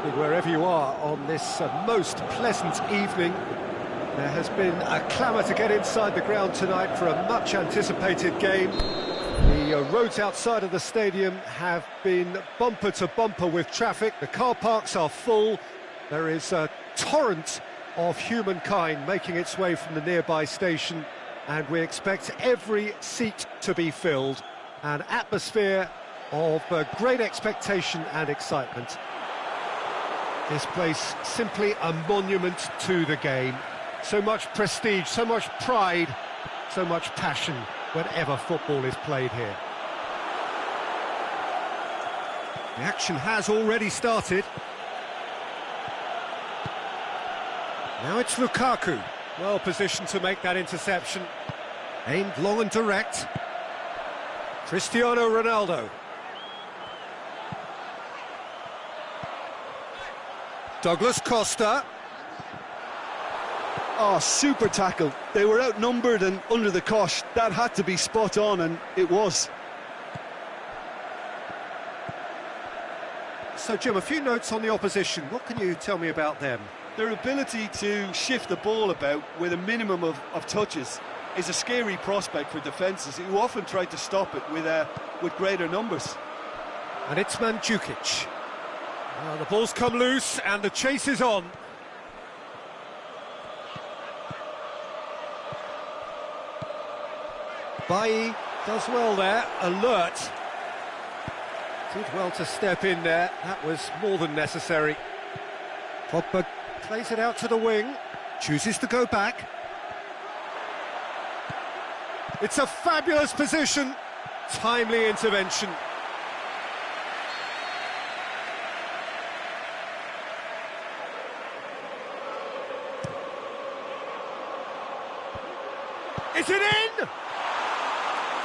listening wherever you are on this most pleasant evening. There has been a clamour to get inside the ground tonight for a much-anticipated game. The roads outside of the stadium have been bumper to bumper with traffic. The car parks are full. There is a torrent of humankind making its way from the nearby station, and we expect every seat to be filled. An atmosphere of great expectation and excitement. This place simply a monument to the game. So much prestige, so much pride, so much passion whenever football is played here. The action has already started. Now it's Lukaku, well positioned to make that interception. Aimed long and direct. Cristiano Ronaldo. Douglas Costa. Oh, super tackle. They were outnumbered and under the cosh. That had to be spot on, and it was. So, Jim, a few notes on the opposition. What can you tell me about them? Their ability to shift the ball about with a minimum of touches is a scary prospect for defences who often try to stop it with greater numbers. And it's Mandzukic. The ball's come loose and the chase is on. Bailly does well there, alert. Did well to step in there, that was more than necessary. Pogba plays it out to the wing, chooses to go back. It's a fabulous position, timely intervention. Is it in?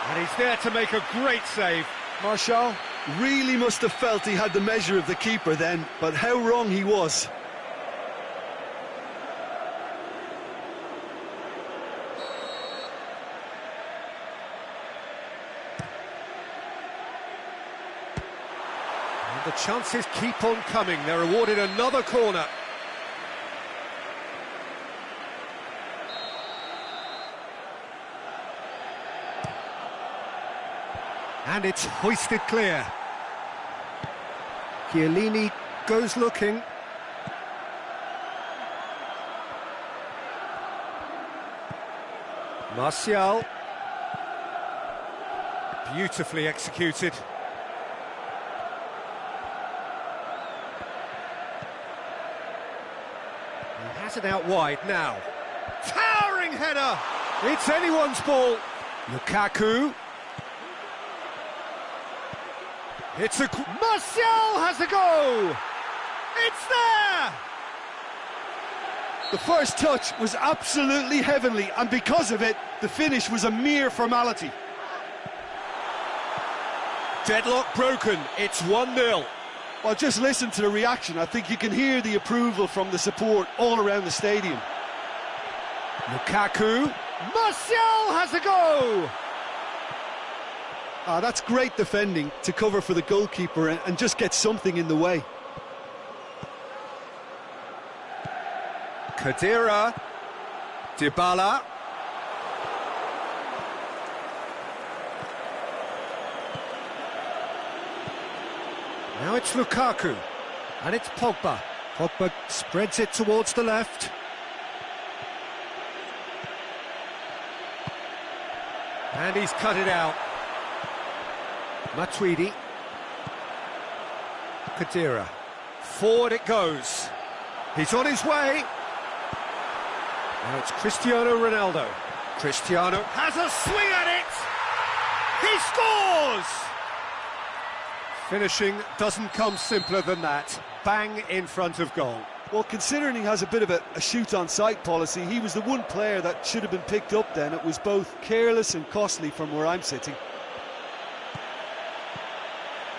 And he's there to make a great save. Martial really must have felt he had the measure of the keeper then, but how wrong he was. And the chances keep on coming. They're awarded another corner. And it's hoisted clear. Chiellini goes looking. Martial. Beautifully executed. He has it out wide now. Towering header! It's anyone's ball. Lukaku. It's a... Martial has a go! It's there! The first touch was absolutely heavenly, and because of it, the finish was a mere formality. Deadlock broken, it's 1-0. Well, just listen to the reaction. I think you can hear the approval from the support all around the stadium. Lukaku. Martial has a go! That's great defending to cover for the goalkeeper and just get something in the way. Khedira. Dybala. Now it's Lukaku. And it's Pogba. Pogba spreads it towards the left. And he's cut it out. Matuidi. Khedira. Forward it goes. He's on his way. Now it's Cristiano Ronaldo. Cristiano has a swing at it. He scores! Finishing doesn't come simpler than that. Bang in front of goal. Well, considering he has a bit of a shoot-on-sight policy, he was the one player that should have been picked up then. It was both careless and costly from where I'm sitting.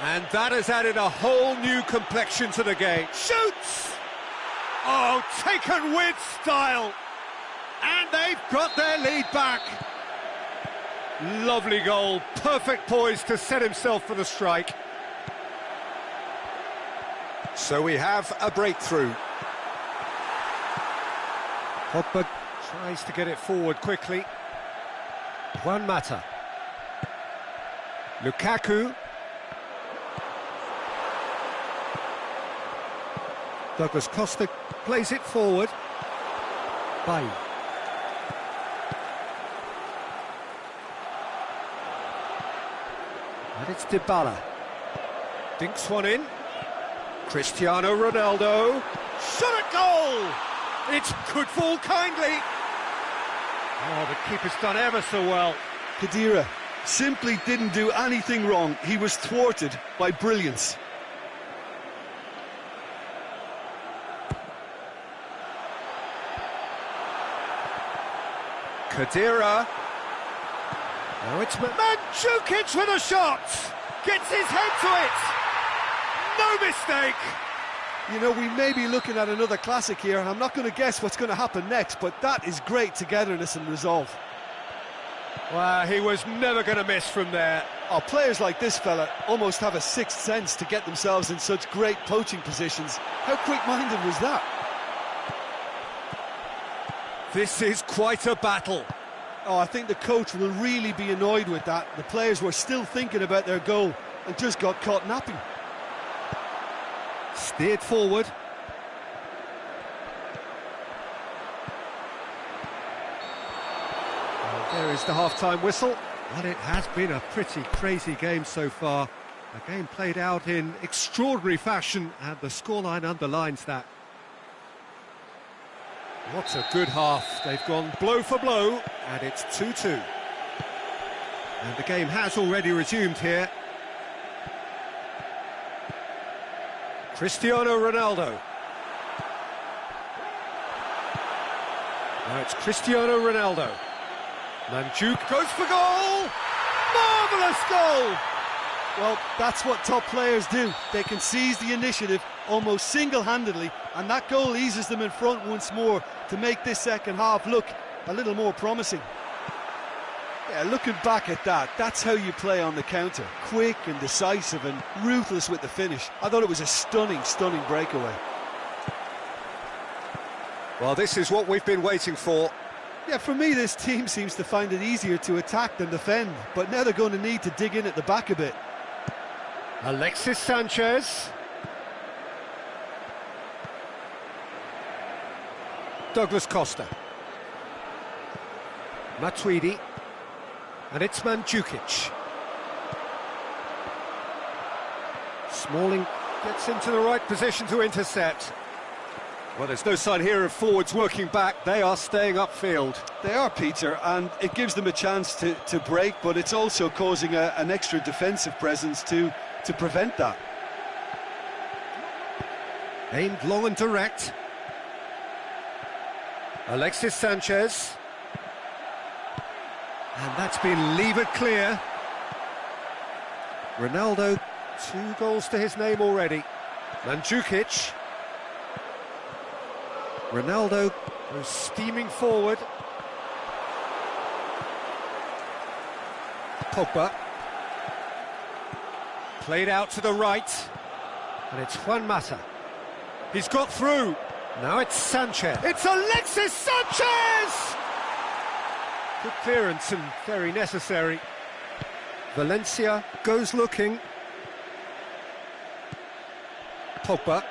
And that has added a whole new complexion to the game. Shoots! Oh, taken with style. And they've got their lead back. Lovely goal, perfect poise to set himself for the strike. So we have a breakthrough. Pogba tries to get it forward quickly. Juan Mata. Lukaku. Douglas Costa plays it forward. Bailly. And it's Dybala. Dinks one in. Cristiano Ronaldo. Shot at goal! It could fall kindly. Oh, the keeper's done ever so well. Khedira simply didn't do anything wrong. He was thwarted by brilliance. Khedira. Now it's Mandzukic with a shot. Gets his head to it. No mistake. You know, we may be looking at another classic here. I'm not going to guess what's going to happen next, but that is great togetherness and resolve. Well, he was never going to miss from there. Oh, players like this fella almost have a sixth sense to get themselves in such great poaching positions. How quick-minded was that? This is quite a battle. Oh, I think the coach will really be annoyed with that. The players were still thinking about their goal and just got caught napping. Steered forward. And there is the half-time whistle. Well, it has been a pretty crazy game so far. A game played out in extraordinary fashion, and the scoreline underlines that. What a good half. They've gone blow for blow, and it's 2-2. And the game has already resumed here. Cristiano Ronaldo. Now it's Cristiano Ronaldo. Mandzukic goes for goal! Marvellous goal! Well, that's what top players do. They can seize the initiative almost single-handedly, and that goal eases them in front once more to make this second half look a little more promising. Yeah, looking back at that, that's how you play on the counter. Quick and decisive and ruthless with the finish. I thought it was a stunning, stunning breakaway. Well, this is what we've been waiting for. Yeah, for me, this team seems to find it easier to attack than defend, but now they're going to need to dig in at the back a bit. Alexis Sanchez. Douglas Costa. Matuidi. And it's Mandzukic. Smalling gets into the right position to intercept. Well, there's no sign here of forwards working back. They are staying upfield. They are, Peter, and it gives them a chance to break, but it's also causing an extra defensive presence to prevent that. Aimed long and direct. Alexis Sanchez. And that's been levered clear. Ronaldo, 2 goals to his name already. Mandzukic. Ronaldo goes steaming forward. Pogba. Played out to the right. And it's Juan Mata. He's got through. Now it's Sanchez. It's Alexis Sanchez! Good clearance and very necessary. Valencia goes looking. Pogba.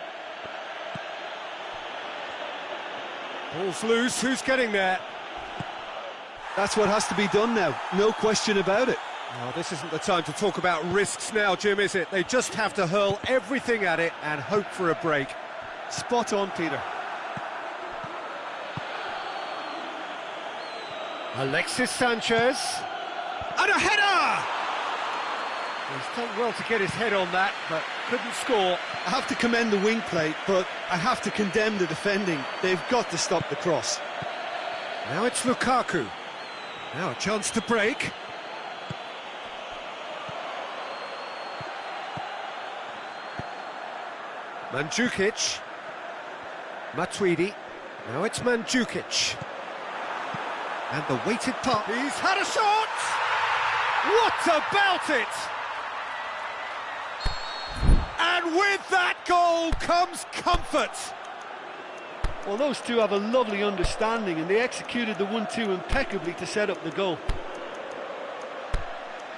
Ball's loose, who's getting there? That's what has to be done now, no question about it. Oh, this isn't the time to talk about risks now, Jim, is it? They just have to hurl everything at it and hope for a break. Spot on, Peter. Alexis Sanchez. And a header! He's done well to get his head on that, but couldn't score. I have to commend the wing play, but I have to condemn the defending. They've got to stop the cross. Now it's Lukaku. Now a chance to break. Mandzukic. Matuidi. Now it's Mandzukic. And the weighted puck. He's had a shot! What about it? And And with that goal comes comfort. Well, those two have a lovely understanding, and they executed the 1-2 impeccably to set up the goal.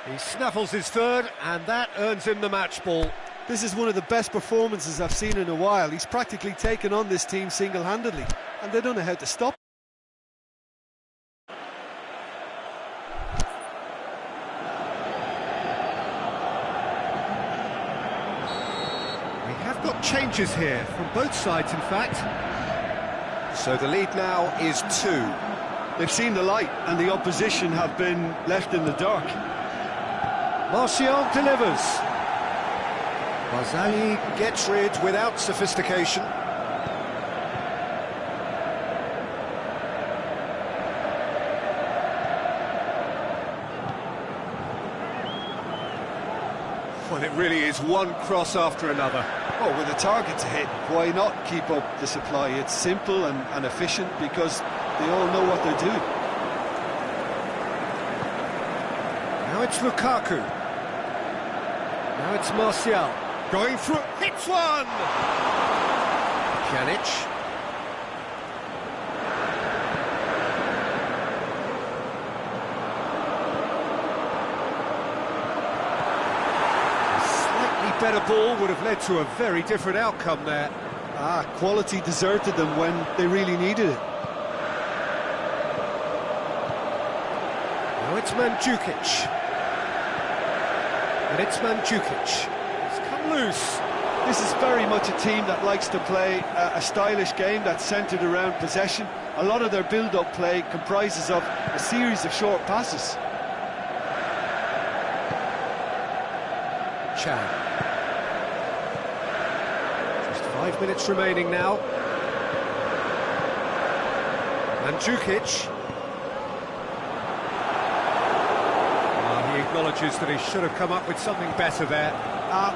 He snaffles his third, and that earns him the match ball. This is one of the best performances I've seen in a while. He's practically taken on this team single-handedly, and they don't know how to stop. We have got changes here from both sides, in fact. So the lead now is 2. They've seen the light, and the opposition have been left in the dark. Martial delivers. Barzagli gets rid without sophistication. Well, it really is one cross after another. Oh, with a target to hit, why not keep up the supply? It's simple and efficient because they all know what they're doing. Now it's Lukaku. Now it's Martial. Going through, hits one! Pjanic. Better ball would have led to a very different outcome there. Quality deserted them when they really needed it. Now it's Mandzukic. And it's Mandzukic. It's come loose. This is very much a team that likes to play a stylish game that's centred around possession. A lot of their build-up play comprises of a series of short passes. Chan. 5 minutes remaining now. Mandzukic. He acknowledges that he should have come up with something better there.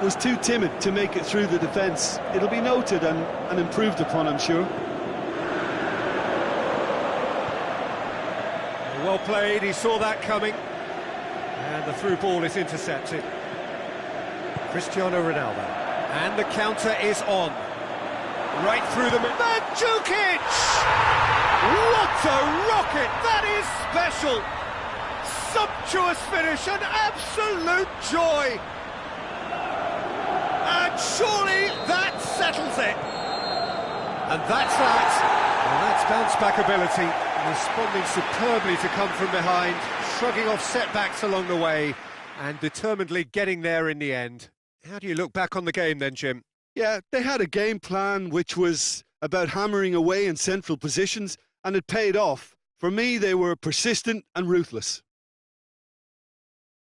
Was too timid to make it through the defence. It'll be noted and improved upon, I'm sure. Well played, he saw that coming. And the through ball is intercepted. Cristiano Ronaldo. And the counter is on. Right through the middle. Mandzukic! What a rocket! That is special! Sumptuous finish, an absolute joy! And surely that settles it! And that's that. And that's bounce-back ability. Responding superbly to come from behind, shrugging off setbacks along the way, and determinedly getting there in the end. How do you look back on the game then, Jim? Yeah, they had a game plan which was about hammering away in central positions, and it paid off. For me, they were persistent and ruthless.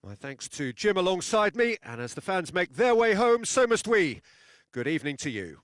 My thanks to Jim alongside me, and as the fans make their way home, so must we. Good evening to you.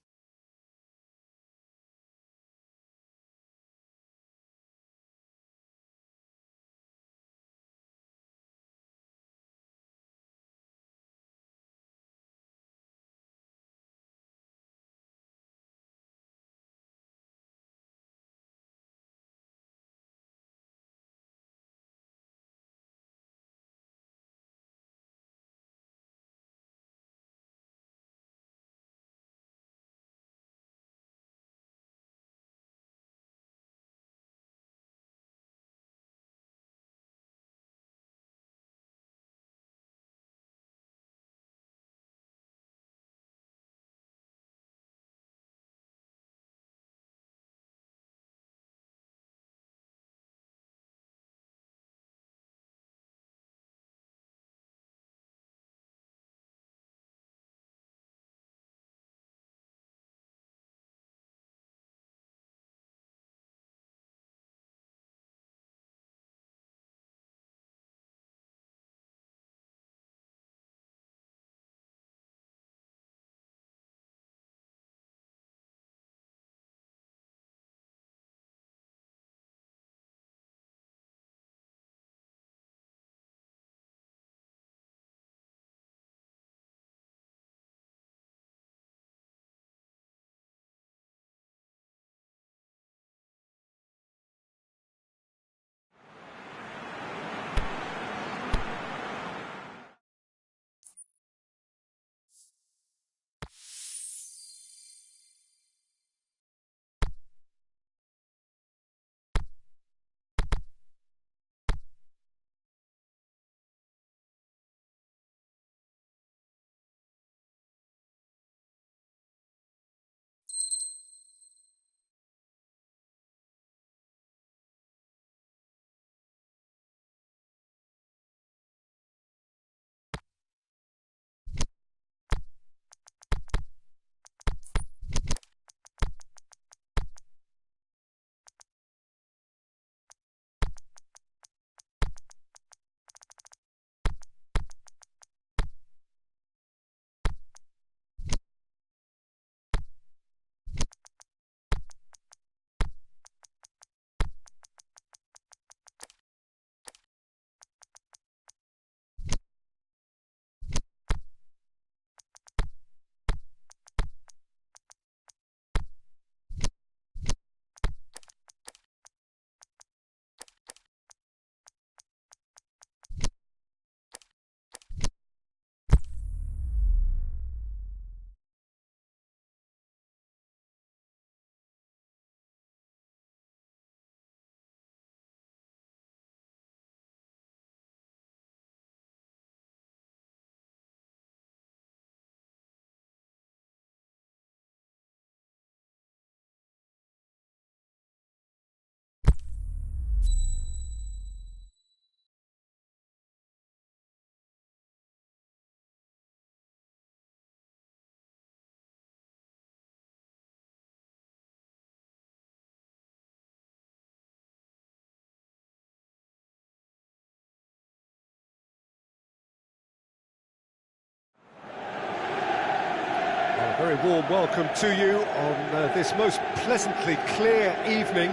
Very warm welcome to you on this most pleasantly clear evening.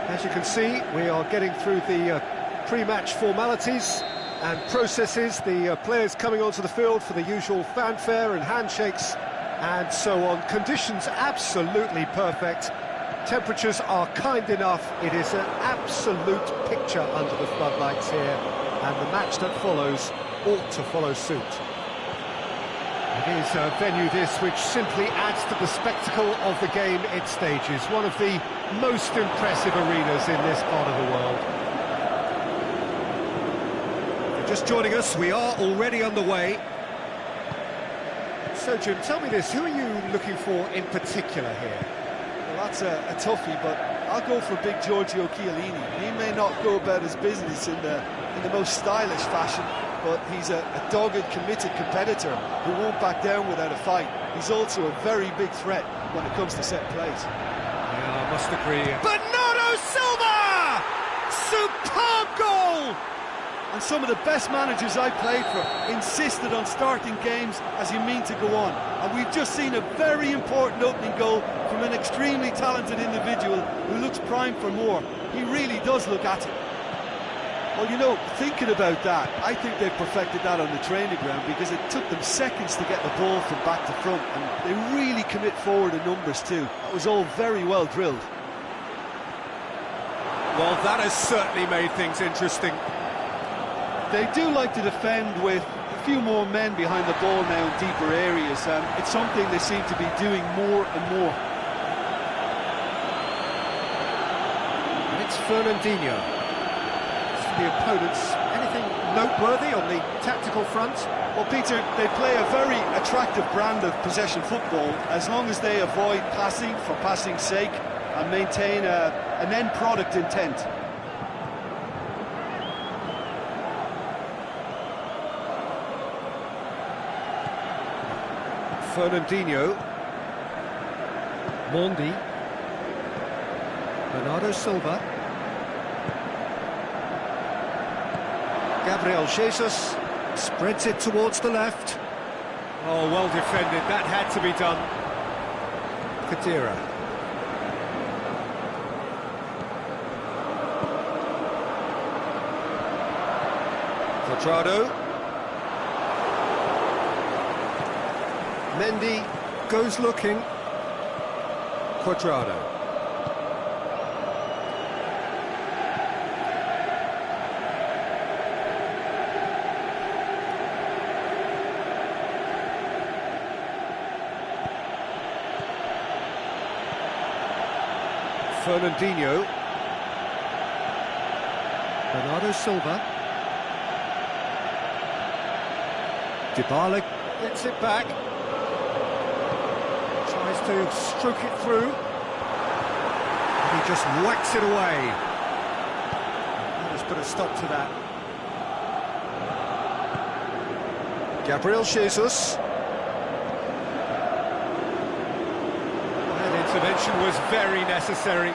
As you can see, we are getting through the pre-match formalities and processes, the players coming onto the field for the usual fanfare and handshakes and so on. Conditions absolutely perfect. Temperatures are kind enough. It is an absolute picture under the floodlights here, and the match that follows ought to follow suit. It is a venue this which simply adds to the spectacle of the game it stages. One of the most impressive arenas in this part of the world. If you're just joining us, we are already underway. So Jim, tell me this, who are you looking for in particular here? Well, that's a toughie, but I'll go for big Giorgio Chiellini. He may not go about his business in the most stylish fashion, but he's a dogged, committed competitor who won't back down without a fight. He's also a very big threat when it comes to set plays. Yeah, I must agree. Bernardo Silva! Superb goal! And some of the best managers I played for insisted on starting games as you mean to go on. And we've just seen a very important opening goal from an extremely talented individual who looks primed for more. He really does look at it. Well, you know, thinking about that, I think they've perfected that on the training ground because it took them seconds to get the ball from back to front, and they really commit forward in numbers too. That was all very well drilled. Well, that has certainly made things interesting. They do like to defend with a few more men behind the ball now in deeper areas, and it's something they seem to be doing more and more. And it's Fernandinho. The opponents, anything noteworthy on the tactical front? Well, Peter, they play a very attractive brand of possession football as long as they avoid passing for passing's sake and maintain an end product intent. Fernandinho, Mondi, Bernardo Silva, Gabriel Jesus spreads it towards the left. Oh, well defended, that had to be done. Khedira. Cuadrado. Mendy goes looking. Cuadrado. Fernandinho, Bernardo Silva, Dybala gets it back, tries to stroke it through, and he just whacks it away. Let's put a stop to that. Gabriel Jesus. Intervention was very necessary.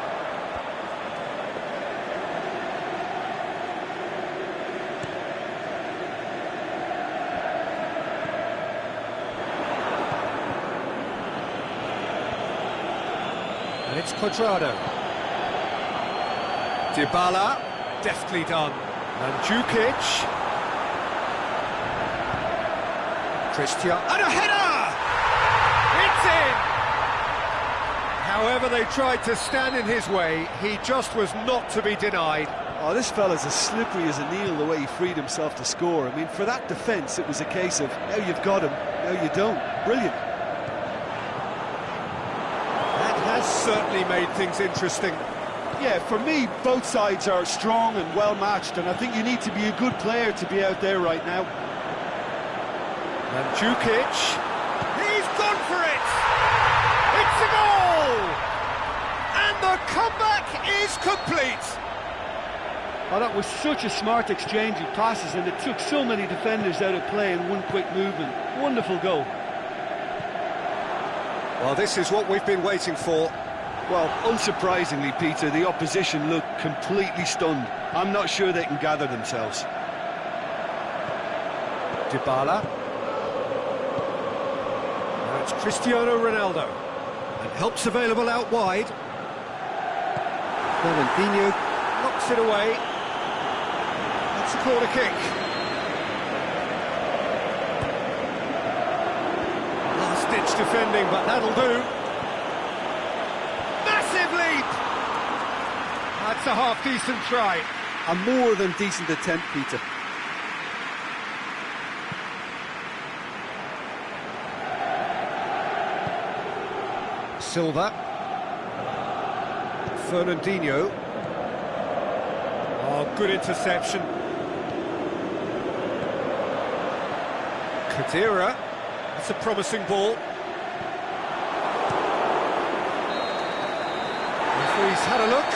And it's Cuadrado. Dybala, deftly done. Mandzukic. Christian. And a header! It's in! However they tried to stand in his way, he just was not to be denied. Oh, this fella's as slippery as a needle the way he freed himself to score. I mean, for that defence, it was a case of, now you've got him, now you don't. Brilliant. That has certainly made things interesting. Yeah, for me, both sides are strong and well-matched, and I think you need to be a good player to be out there right now. Mandzukic, he's gone for it! It's a goal! And the comeback is complete! Oh, that was such a smart exchange of passes, and it took so many defenders out of play in one quick movement. Wonderful goal. Well, this is what we've been waiting for. Well, unsurprisingly, Peter, the opposition looked completely stunned. I'm not sure they can gather themselves. Dybala. It's Cristiano Ronaldo. And help's available out wide. Fernandinho knocks it away. That's a corner kick. Last-ditch defending, but that'll do. Massive leap! That's a half-decent try. A more than decent attempt, Peter. Silva. Fernandinho. Oh, good interception. Khedira. That's a promising ball. Referee's had a look,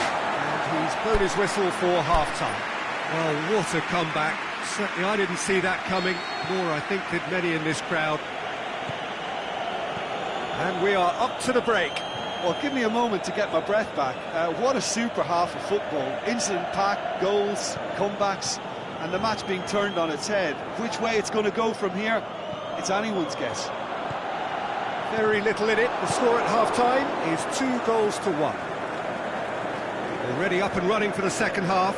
and he's blown his whistle for half-time. Well, what a comeback. Certainly I didn't see that coming, nor I think did many in this crowd. And we are up to the break. Well, give me a moment to get my breath back. What a super half of football. Incident-packed, goals, comebacks, and the match being turned on its head. Which way it's going to go from here, it's anyone's guess. Very little in it. The score at half-time is 2-1. Already up and running for the second half.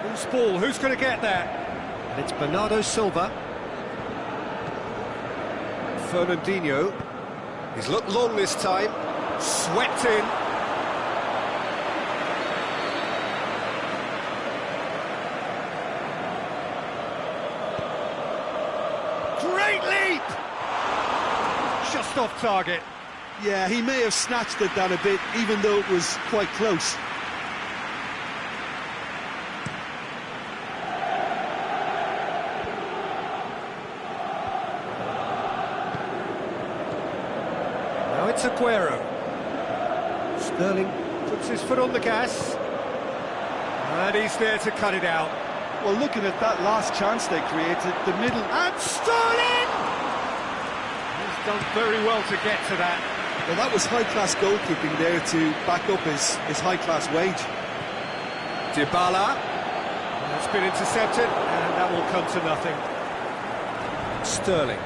Loose ball, who's going to get there? And it's Bernardo Silva. Fernandinho. He's looked long this time. Swept in. Great leap! Just off target. Yeah, he may have snatched it down a bit, even though it was quite close. Now it's Aguero. Sterling puts his foot on the gas. And he's there to cut it out. Well, looking at that last chance they created, the middle... And Sterling! He's done very well to get to that. Well, that was high-class goalkeeping there to back up his high-class wage. Dybala. That's been intercepted, and that will come to nothing. Sterling.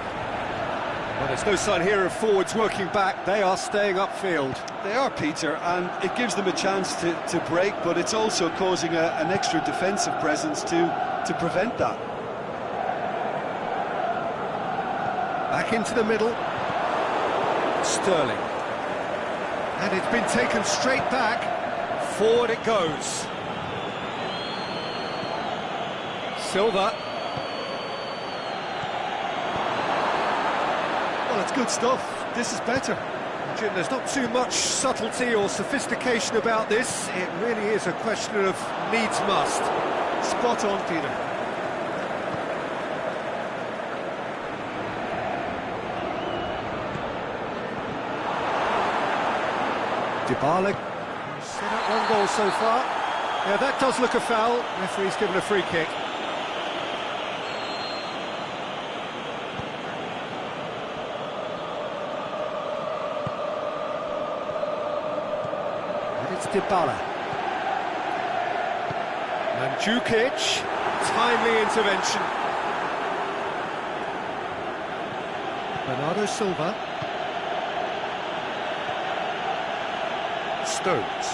Well, there's no sign here of forwards working back. They are staying upfield. They are, Peter, and it gives them a chance to break, but it's also causing an extra defensive presence to prevent that. Back into the middle. Sterling. And it's been taken straight back. Forward it goes. Silva. Well, it's good stuff. This is better. Jim, there's not too much subtlety or sophistication about this. It really is a question of needs must. Spot on, Peter. Dybala set up one goal so far. Yeah, that does look a foul. Referee's given a free kick. And it's Dybala. Mandzukic, timely intervention. Bernardo Silva. Stones.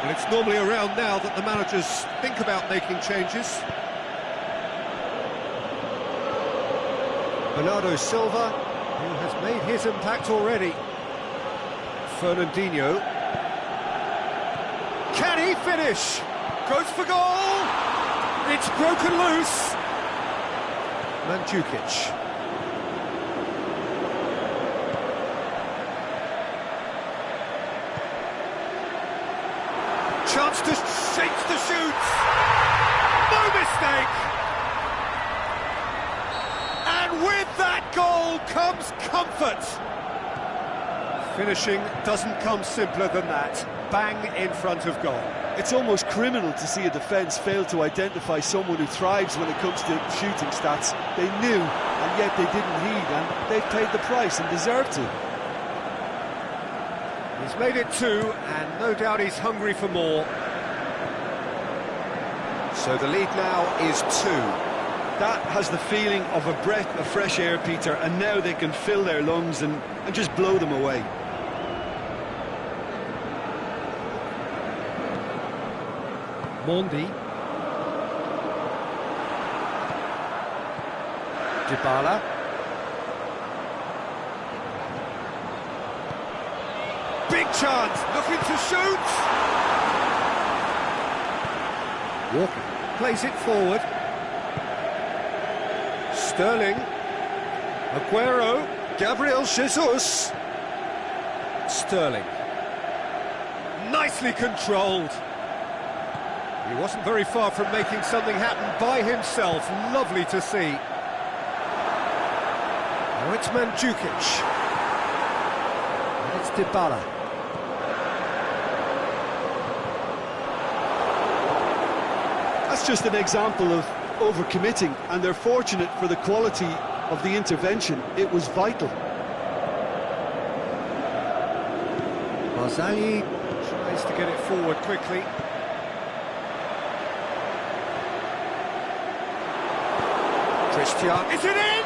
Well, it's normally around now that the managers think about making changes. Bernardo Silva, who has made his impact already. Fernandinho. Can he finish? Goes for goal! It's broken loose. Mandzukic. Chance to shake the shoots. No mistake. And with that goal comes comfort. Finishing doesn't come simpler than that. Bang in front of goal. It's almost criminal to see a defence fail to identify someone who thrives when it comes to shooting stats. They knew, and yet they didn't heed, and they've paid the price and deserve to. He's made it two, and no doubt he's hungry for more. So the lead now is 2. That has the feeling of a breath of fresh air, Peter, and now they can fill their lungs and just blow them away. Mondi. Dybala. Big chance, looking to shoot! Walker plays it forward. Sterling. Aguero. Gabriel Jesus. Sterling. Nicely controlled. He wasn't very far from making something happen by himself. Lovely to see. Now it's Mandzukic. And it's Dybala. That's just an example of overcommitting, and they're fortunate for the quality of the intervention. It was vital. Barzagli tries to get it forward quickly. Christian, is it in?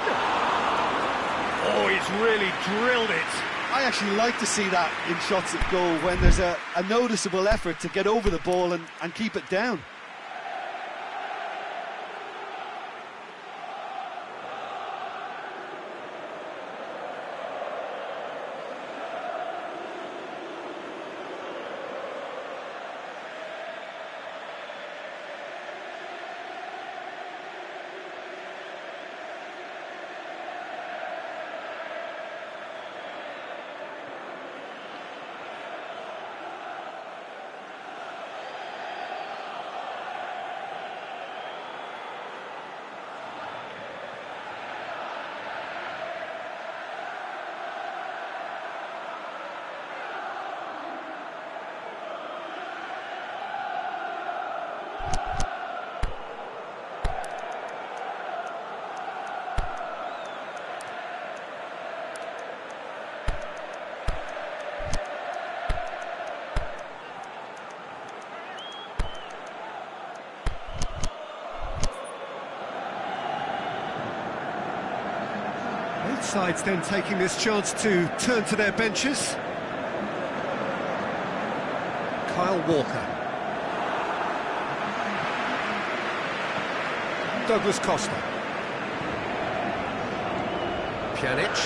Oh, he's really drilled it. I actually like to see that in shots at goal, when there's a noticeable effort to get over the ball and keep it down. Both sides then taking this chance to turn to their benches. Kyle Walker. Douglas Costa. Pjanic.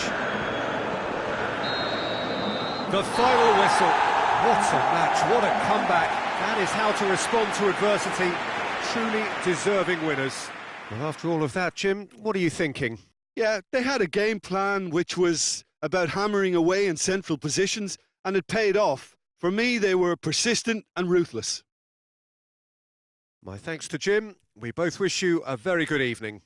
The final whistle. What a match, what a comeback. That is how to respond to adversity. Truly deserving winners. Well, after all of that, Jim, what are you thinking? Yeah, they had a game plan which was about hammering away in central positions, and it paid off. For me, they were persistent and ruthless. My thanks to Jim. We both wish you a very good evening.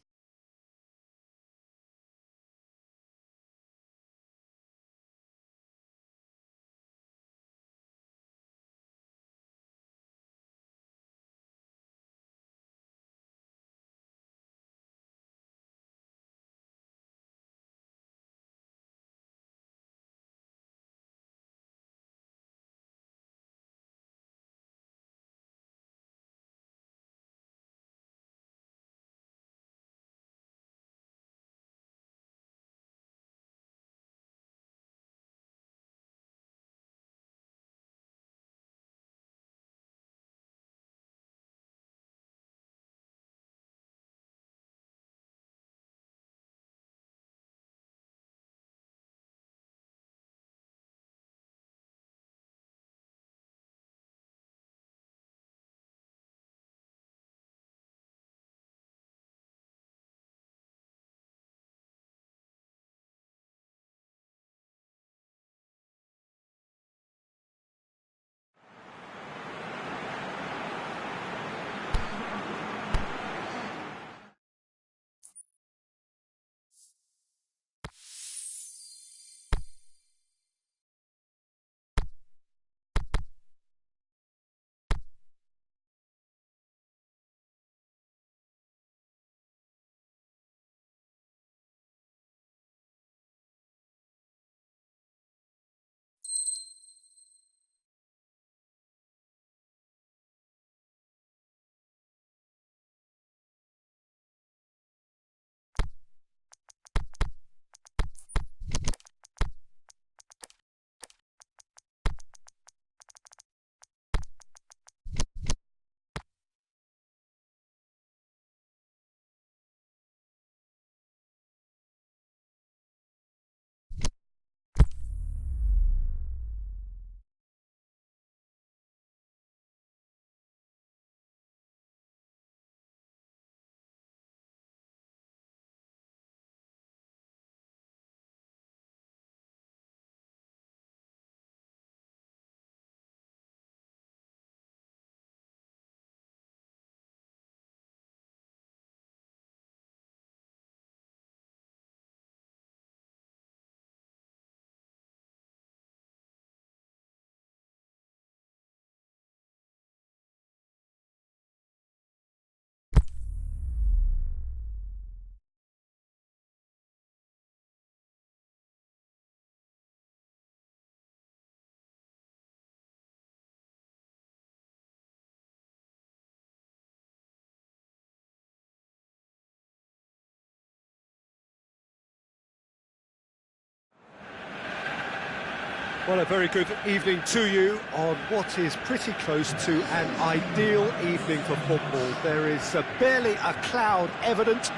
Well, a very good evening to you on what is pretty close to an ideal evening for football. There is barely a cloud evident.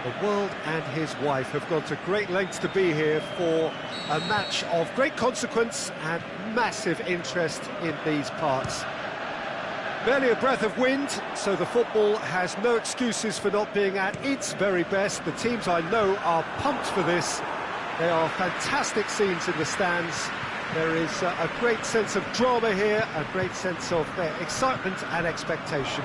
The world and his wife have gone to great lengths to be here for a match of great consequence and massive interest in these parts. Barely a breath of wind, so the football has no excuses for not being at its very best. The teams I know are pumped for this. There are fantastic scenes in the stands. There is a great sense of drama here, a great sense of excitement and expectation.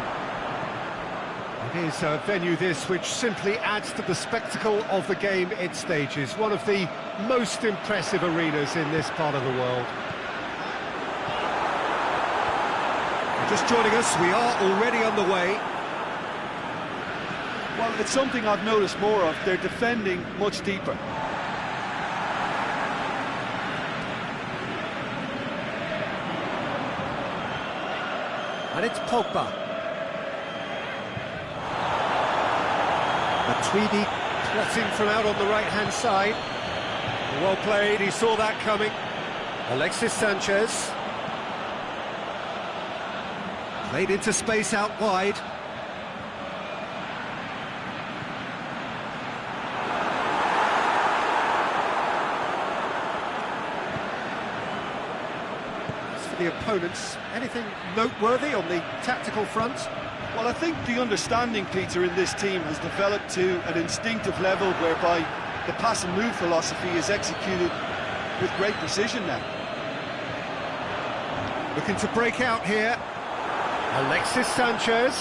It is a venue this which simply adds to the spectacle of the game it stages. One of the most impressive arenas in this part of the world. Just joining us, we are already underway. Well, it's something I've noticed more of. They're defending much deeper. And it's Pogba. Matuidi plotting from out on the right-hand side. Well played, he saw that coming. Alexis Sanchez. Played into space out wide. The opponents, anything noteworthy on the tactical front? Well, I think the understanding, Peter, in this team has developed to an instinctive level whereby the pass and move philosophy is executed with great precision now. Looking to break out here. Alexis Sanchez.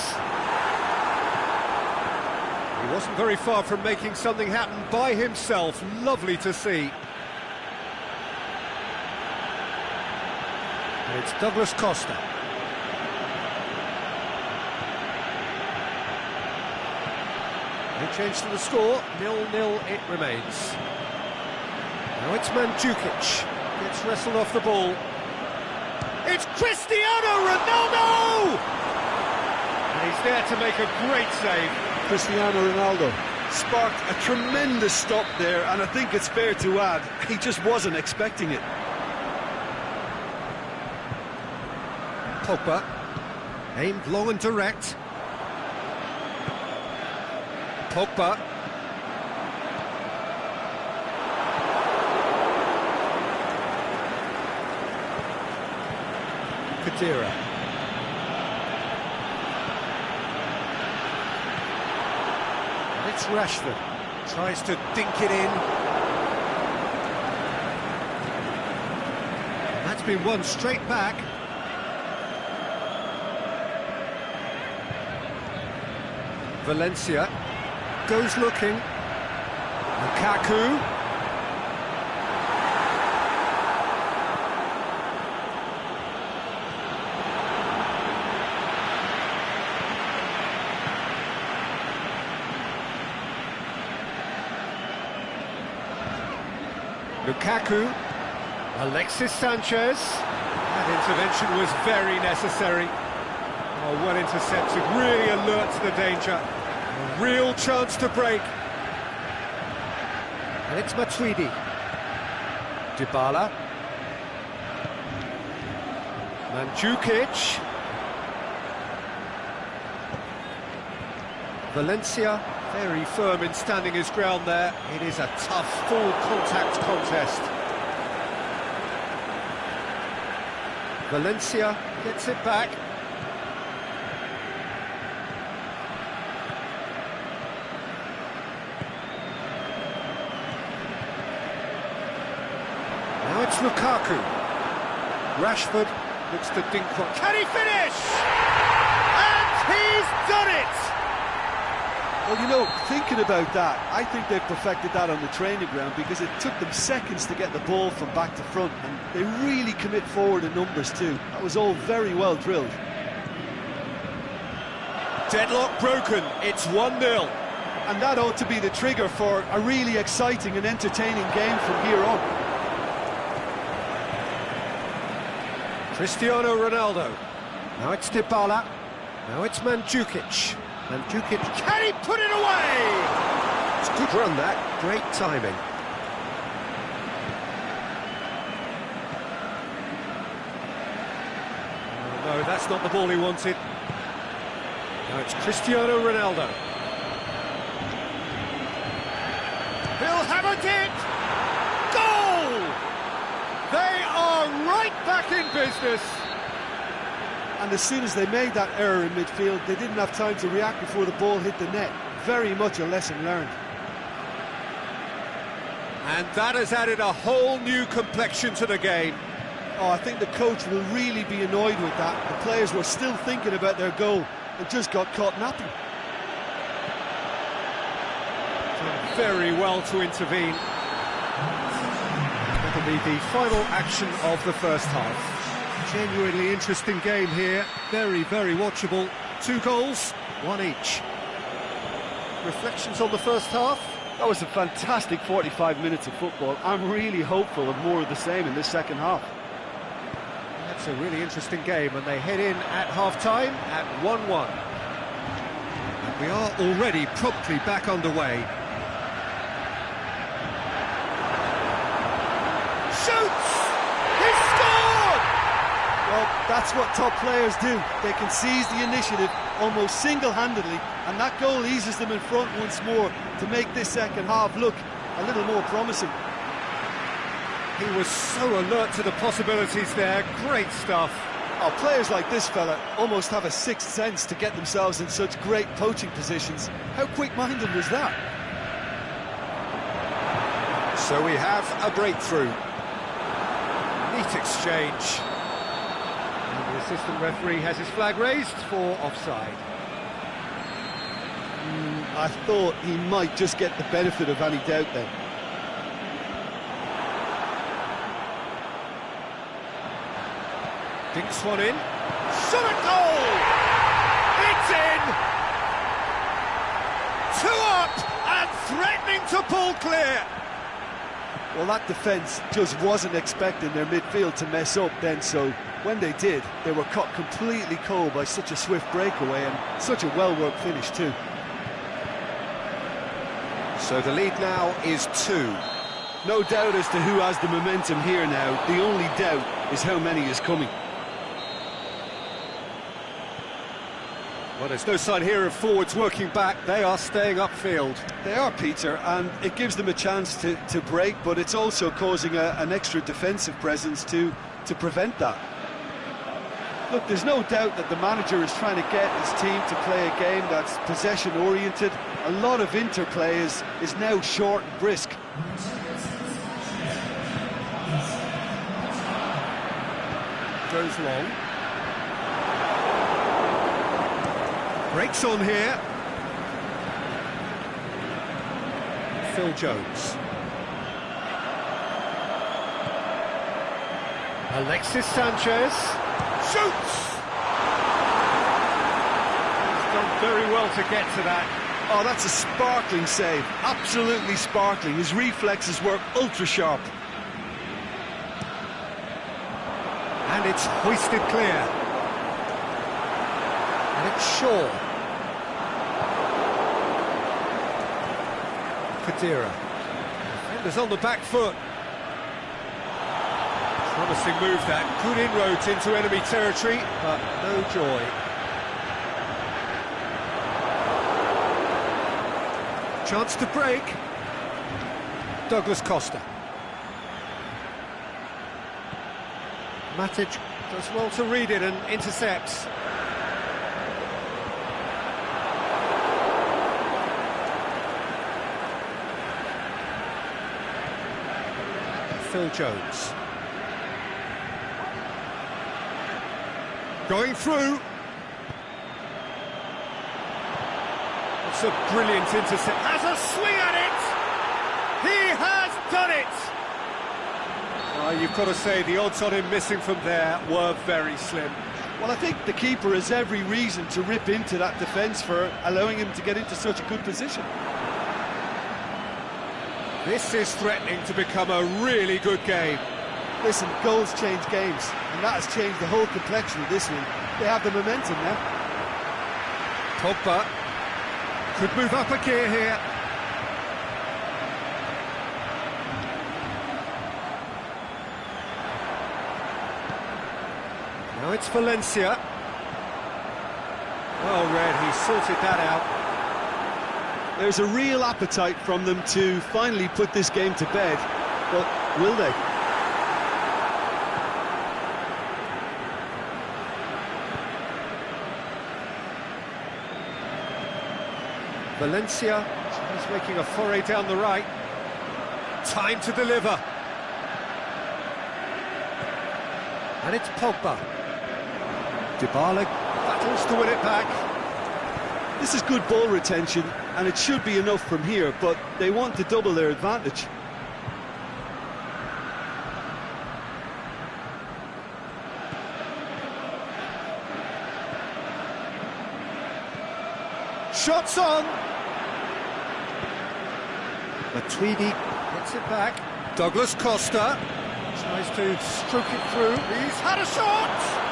He wasn't very far from making something happen by himself. Lovely to see. It's Douglas Costa. No change to the score, 0-0 it remains. Now it's Mandzukic, gets wrestled off the ball. It's Cristiano Ronaldo! And he's there to make a great save. Cristiano Ronaldo sparked a tremendous stop there, and I think it's fair to add, he just wasn't expecting it. Pogba, aimed long and direct. Pogba. Khedira. And it's Rashford. Tries to dink it in. And that's been won straight back. Valencia goes looking. Lukaku. Lukaku. Alexis Sanchez. That intervention was very necessary. Oh, well intercepted, really alert to the danger. A real chance to break. And it's Matuidi. Dybala. Mandzukic. Valencia, very firm in standing his ground there. It is a tough, full contact contest. Valencia gets it back. Now it's Lukaku. Rashford looks to dink. Can he finish? And he's done it! Well, you know, thinking about that, I think they've perfected that on the training ground because it took them seconds to get the ball from back to front, and they really commit forward in numbers too. That was all very well drilled. Deadlock broken, it's 1-0. And that ought to be the trigger for a really exciting and entertaining game from here on. Cristiano Ronaldo. Now it's Dybala. Now it's Mandzukic. Mandzukic, can he put it away? It's a good run that, great timing. No, that's not the ball he wanted. Now it's Cristiano Ronaldo. He'll hammer it! Goal! They are right back in business. And as soon as they made that error in midfield, they didn't have time to react before the ball hit the net. Very much a lesson learned. And that has added a whole new complexion to the game. Oh, I think the coach will really be annoyed with that. The players were still thinking about their goal and just got caught napping. Done very well to intervene. That'll be the final action of the first half. Genuinely interesting game here. Very, very watchable. 2 goals, 1 each. Reflections on the first half? That was a fantastic 45 minutes of football. I'm really hopeful of more of the same in this second half. That's a really interesting game, and they head in at half-time at 1-1. And we are already promptly back underway. Shoots! He scored! Well, that's what top players do. They can seize the initiative almost single-handedly, and that goal eases them in front once more to make this second half look a little more promising. He was so alert to the possibilities there. Great stuff. Oh, players like this fella almost have a sixth sense to get themselves in such great poaching positions. How quick-minded was that? So we have a breakthrough. Neat exchange. And the assistant referee has his flag raised for offside. I thought he might just get the benefit of any doubt then. Dinks one in. Shot at goal! It's in! 2 up and threatening to pull clear. Well, that defence just wasn't expecting their midfield to mess up then, so when they did, they were caught completely cold by such a swift breakaway and such a well-worked finish too. So the lead now is 2. No doubt as to who has the momentum here now. The only doubt is how many is coming. Well, there's no sign here of forwards working back. They are staying upfield. They are, Peter, and it gives them a chance to break, but it's also causing an extra defensive presence to prevent that. Look, there's no doubt that the manager is trying to get his team to play a game that's possession-oriented. A lot of interplay is now short and brisk. Goes long. Breaks on here. Phil Jones. Alexis Sanchez. Shoots! He's done very well to get to that. Oh, that's a sparkling save. Absolutely sparkling. His reflexes work ultra-sharp. And it's hoisted clear. And it's Shaw. Khedira. Defenders on the back foot. Promising move that. Good inroads into enemy territory, but no joy. Chance to break. Douglas Costa. Matic does well to read it and intercepts. Phil Jones. Going through. It's a brilliant intercept. Has a swing at it! He has done it! You've got to say the odds on him missing from there were very slim. Well, I think the keeper has every reason to rip into that defence for allowing him to get into such a good position. This is threatening to become a really good game. Listen, goals change games, and that has changed the whole complexion of this one. They have the momentum now. Pogba could move up a gear here. Now it's Valencia. Well read, he sorted that out. There's a real appetite from them to finally put this game to bed, but will they? Valencia, he's making a foray down the right. Time to deliver. And it's Pogba. Dybala battles to win it back. This is good ball retention, and it should be enough from here, but they want to double their advantage. Shots on! Matuidi gets it back. Douglas Costa tries to stroke it through. He's had a shot!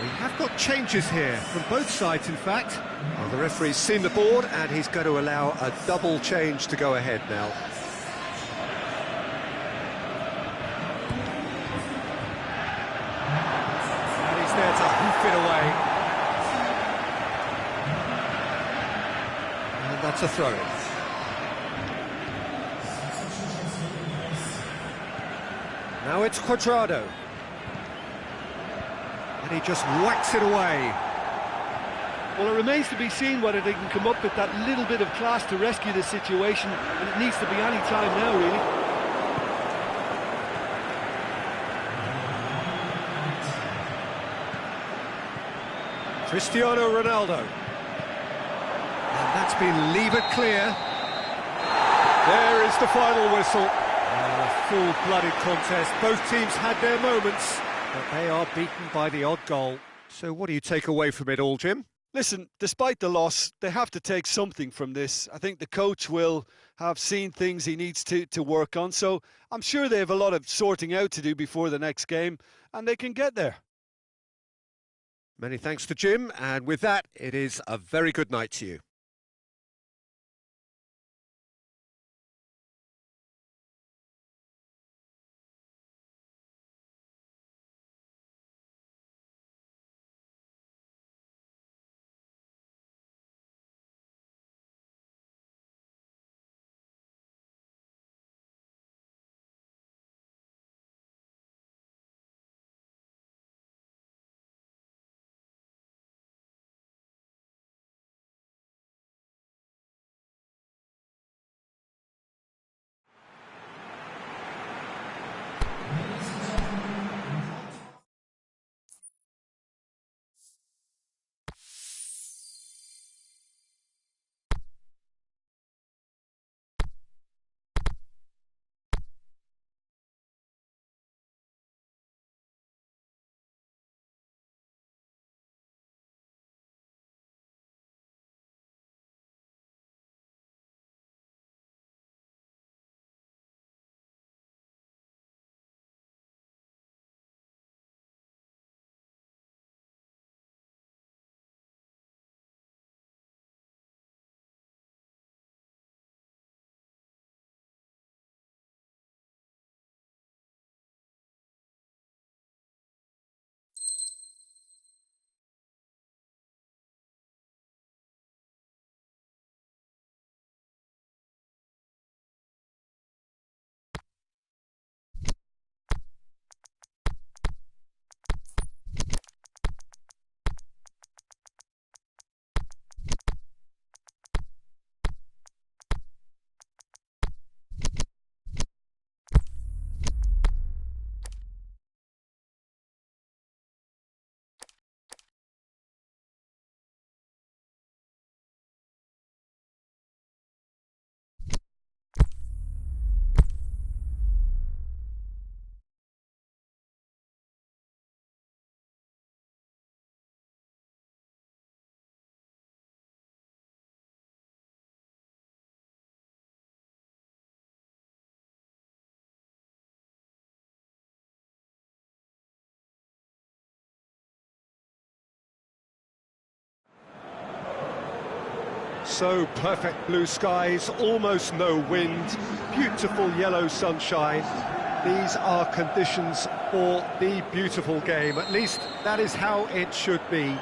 We have got changes here, from both sides in fact. Well, the referee's seen the board and he's going to allow a double change to go ahead now. And he's there to hoof it away. And that's a throw-in. Now it's Cuadrado. And he just whacks it away. Well, it remains to be seen whether they can come up with that little bit of class to rescue the situation, and it needs to be any time now, really. Cristiano Ronaldo. And that's been levered clear. There is the final whistle. A full-blooded contest. Both teams had their moments, but they are beaten by the odd goal. So what do you take away from it all, Jim? Listen, despite the loss, they have to take something from this. I think the coach will have seen things he needs to work on, so I'm sure they have a lot of sorting out to do before the next game, and they can get there. Many thanks to Jim, and with that, it is a very good night to you. So perfect blue skies, almost no wind, beautiful yellow sunshine. These are conditions for the beautiful game. At least that is how it should be.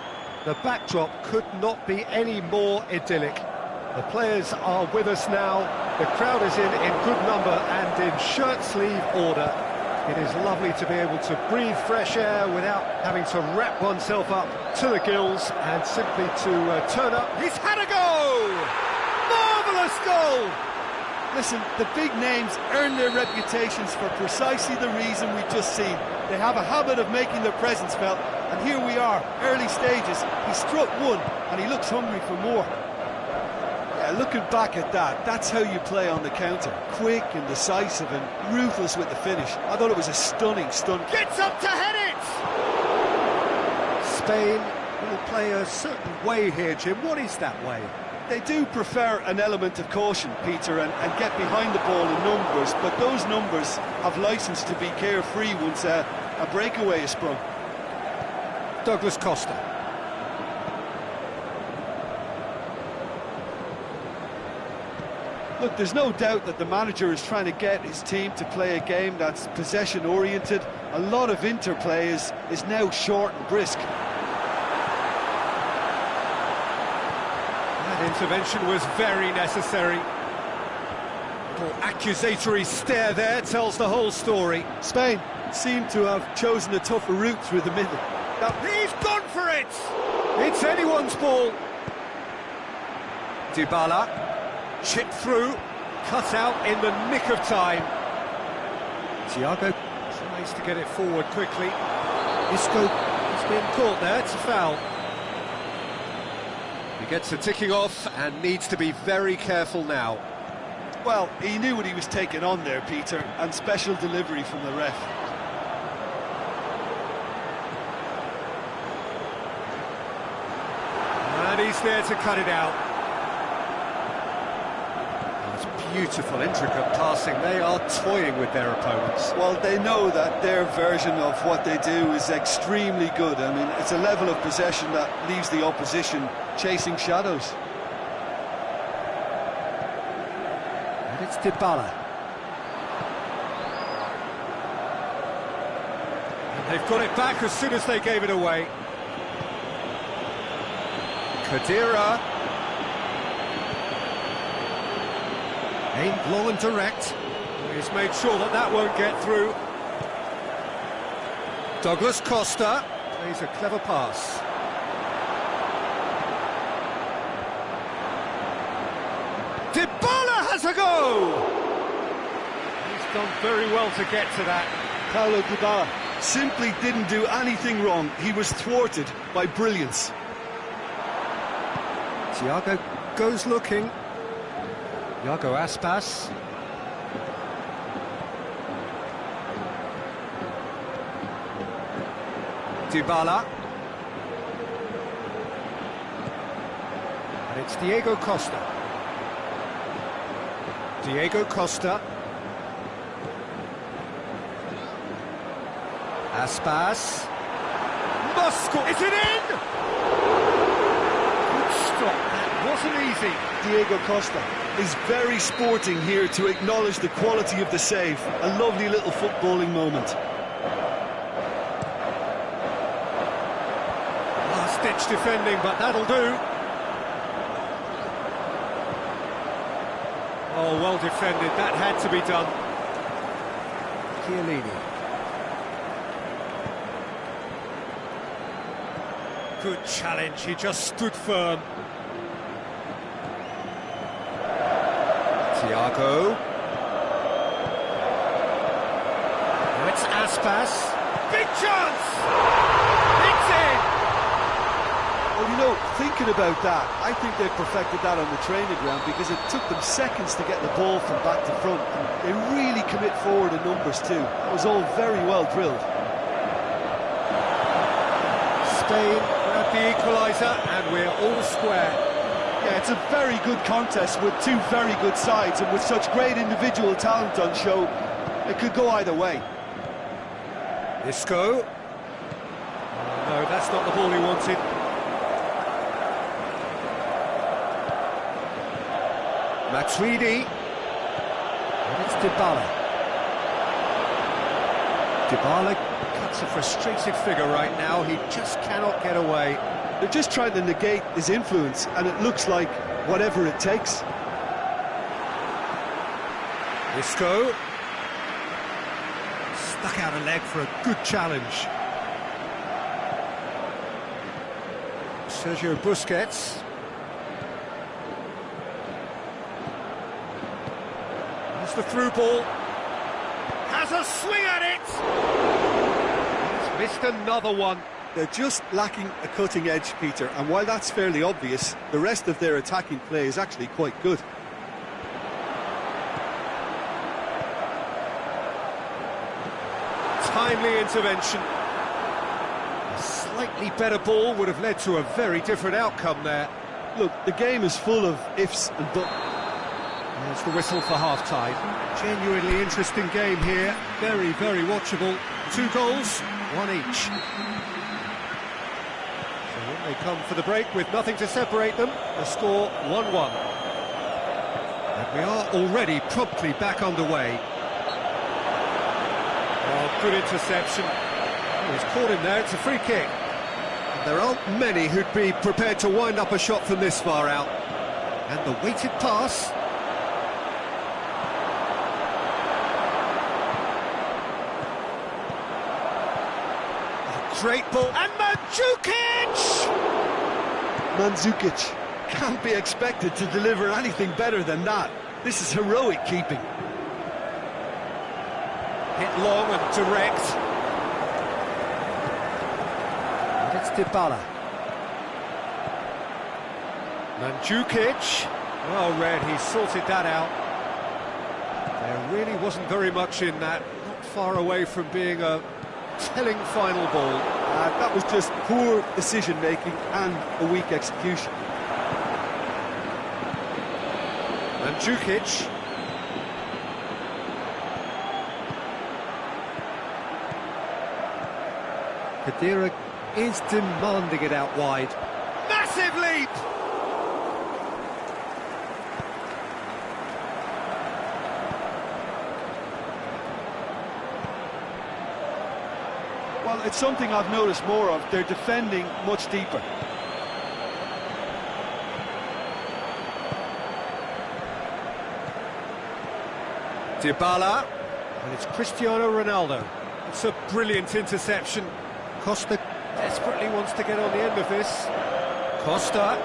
The backdrop could not be any more idyllic. The players are with us now. The crowd is in good number and in shirt-sleeve order. It is lovely to be able to breathe fresh air without having to wrap oneself up to the gills and simply to turn up. He's had a go! Marvellous goal! Listen, the big names earn their reputations for precisely the reason we've just seen. They have a habit of making their presence felt, and here we are, early stages. He struck one, and he looks hungry for more. Yeah, looking back at that, that's how you play on the counter. Quick and decisive and ruthless with the finish. I thought it was a stunning stunt. Gets up to head it! Spain will play a certain way here, Jim. What is that way? They do prefer an element of caution, Peter, and get behind the ball in numbers, but those numbers have licence to be carefree once a breakaway is sprung. Douglas Costa. Look, there's no doubt that the manager is trying to get his team to play a game that's possession-oriented. A lot of interplay is now short and brisk. Intervention was very necessary. Little accusatory stare there tells the whole story. Spain seem to have chosen a tougher route through the middle. Now he's gone for it! It's anyone's ball. Dybala, chipped through, cut out in the nick of time. Thiago tries to get it forward quickly. Isco has been caught there, it's a foul. He gets the ticking off and needs to be very careful now. Well, he knew what he was taking on there, Peter, and special delivery from the ref. And he's there to cut it out. It's beautiful, intricate passing. They are toying with their opponents. Well, they know that their version of what they do is extremely good. I mean, it's a level of possession that leaves the opposition chasing shadows. And it's Dybala. And they've got it back as soon as they gave it away. Khedira. Aimed low and direct. He's made sure that that won't get through. Douglas Costa plays a clever pass. Dybala has a go! He's done very well to get to that. Paulo Dybala simply didn't do anything wrong. He was thwarted by brilliance. Thiago goes looking. Iago Aspas. Dybala. And it's Diego Costa. Diego Costa. Aspas. Muscle. Is it in? Good stop. That wasn't easy. Diego Costa is very sporting here to acknowledge the quality of the save. A lovely little footballing moment. Last-ditch defending, but that'll do. Oh, well defended. That had to be done. Chiellini. Good challenge. He just stood firm. Thiago. Now it's Aspas. Big chance! It's in! Well, you know, thinking about that, I think they've perfected that on the training ground because it took them seconds to get the ball from back to front. And they really commit forward in numbers too. That was all very well drilled. Spain grab the equaliser and we're all square. Yeah, it's a very good contest with two very good sides, and with such great individual talent on show, it could go either way. Isco. No, that's not the ball he wanted. Matuidi. And it's Dybala. Dybala cuts a frustrated figure right now. He just cannot get away. They're just trying to negate his influence, and it looks like whatever it takes. Isco. Stuck out a leg for a good challenge. Sergio Busquets. That's the through ball. Has a swing at it! He's missed another one. They're just lacking a cutting edge, Peter, and while that's fairly obvious, the rest of their attacking play is actually quite good. Timely intervention. A slightly better ball would have led to a very different outcome there. Look, the game is full of ifs and buts. There's the whistle for half-time. Genuinely interesting game here. Very, very watchable. 2 goals, 1 each. So when they come for the break with nothing to separate them, the score 1-1. And we are already promptly back underway. Oh, good interception. Oh, he's caught him there, it's a free kick. And there aren't many who'd be prepared to wind up a shot from this far out. And the weighted pass. Great ball, and Mandzukic! Mandzukic can't be expected to deliver anything better than that. This is heroic keeping. Hit long and direct. And it's Dybala. Mandzukic. Well read, he sorted that out. There really wasn't very much in that. Not far away from being a telling final ball. That was just poor decision-making and a weak execution. Mandzukic. Khedira is demanding it out wide. Massive leap! Well, it's something I've noticed more of. They're defending much deeper. Dybala, and it's Cristiano Ronaldo. It's a brilliant interception. Costa desperately wants to get on the end of this. Costa.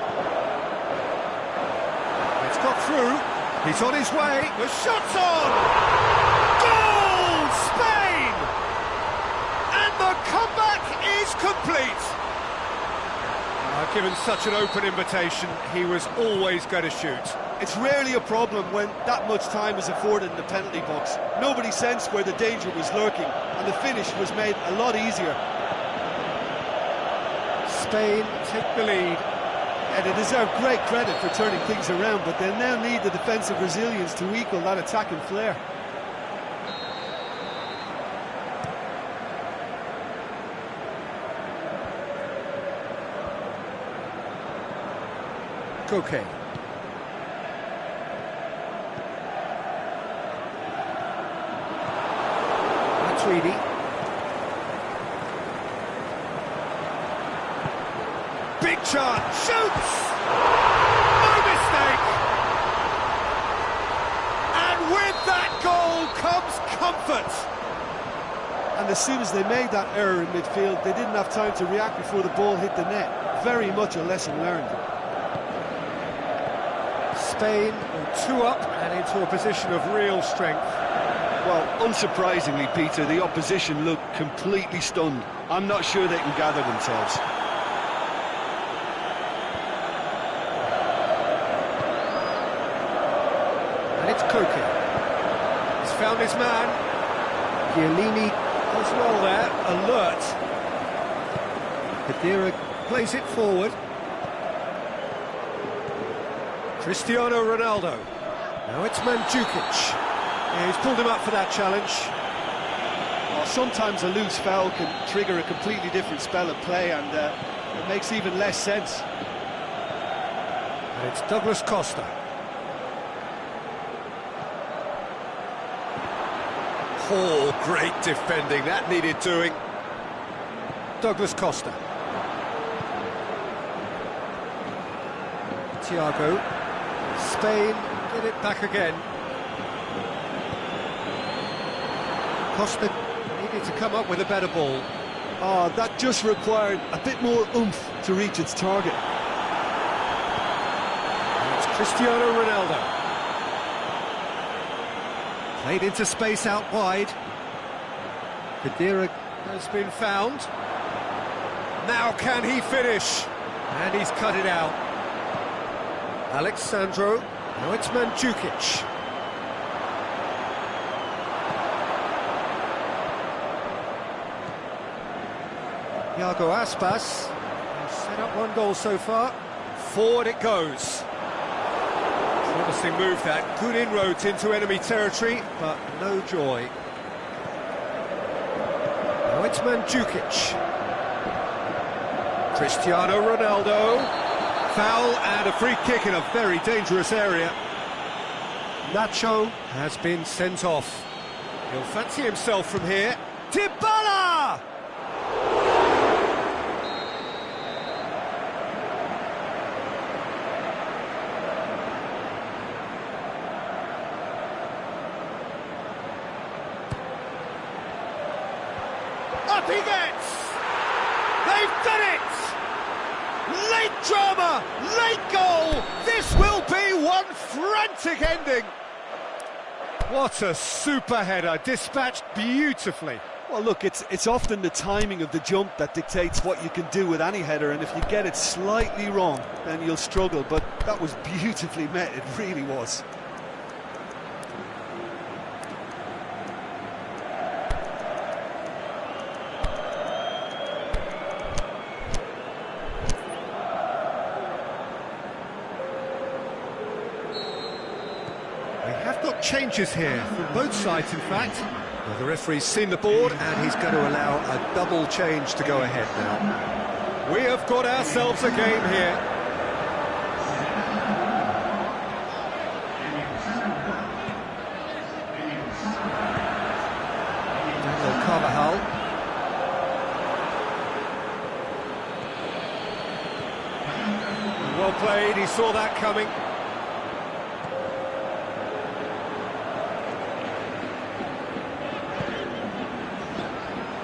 It's got through. He's on his way. The shot's on! Goal! Spain! And the comeback is complete. Given such an open invitation, he was always going to shoot. It's rarely a problem when that much time is afforded in the penalty box. Nobody sensed where the danger was lurking, and the finish was made a lot easier. Spain take the lead. And they deserve great credit for turning things around, but they'll now need the defensive resilience to equal that attacking flair. Koke. Matuidi. Big chance, shoots! No mistake! And with that goal comes comfort! And as soon as they made that error in midfield, they didn't have time to react before the ball hit the net. Very much a lesson learned. Spain are 2 up and into a position of real strength. Well, unsurprisingly, Peter, the opposition look completely stunned. I'm not sure they can gather themselves. And it's Koke. He's found his man. Chiellini as well there, alert. Khedira plays it forward. Cristiano Ronaldo. Now it's Mandzukic. Yeah, he's pulled him up for that challenge. Well, sometimes a loose foul can trigger a completely different spell of play, and it makes even less sense. And it's Douglas Costa. Oh, great defending, that needed doing. Douglas Costa. Thiago. Spain get it back again. Costa needed to come up with a better ball. Oh, that just required a bit more oomph to reach its target. And it's Cristiano Ronaldo. Played into space out wide. Khedira has been found. Now can he finish? And he's cut it out. Alexandro. Now it's Mandzukic. Iago Aspas has set up one goal so far. Forward it goes. Promising move that. Good inroads into enemy territory, but no joy. Now it's Mandzukic. Cristiano Ronaldo. Foul and a free kick in a very dangerous area. Nacho has been sent off. He'll fancy himself from here. Dybala! Up he gets! They've done it! Late drama, late goal! This will be one frantic ending! What a super header, dispatched beautifully. Well, look, it's often the timing of the jump that dictates what you can do with any header, and if you get it slightly wrong, then you'll struggle, but that was beautifully met, it really was. We have got changes here from both sides, in fact. Well, the referee's seen the board and he's going to allow a double change to go ahead now. We have got ourselves a game here. Daniel Carvajal. Well played, he saw that coming.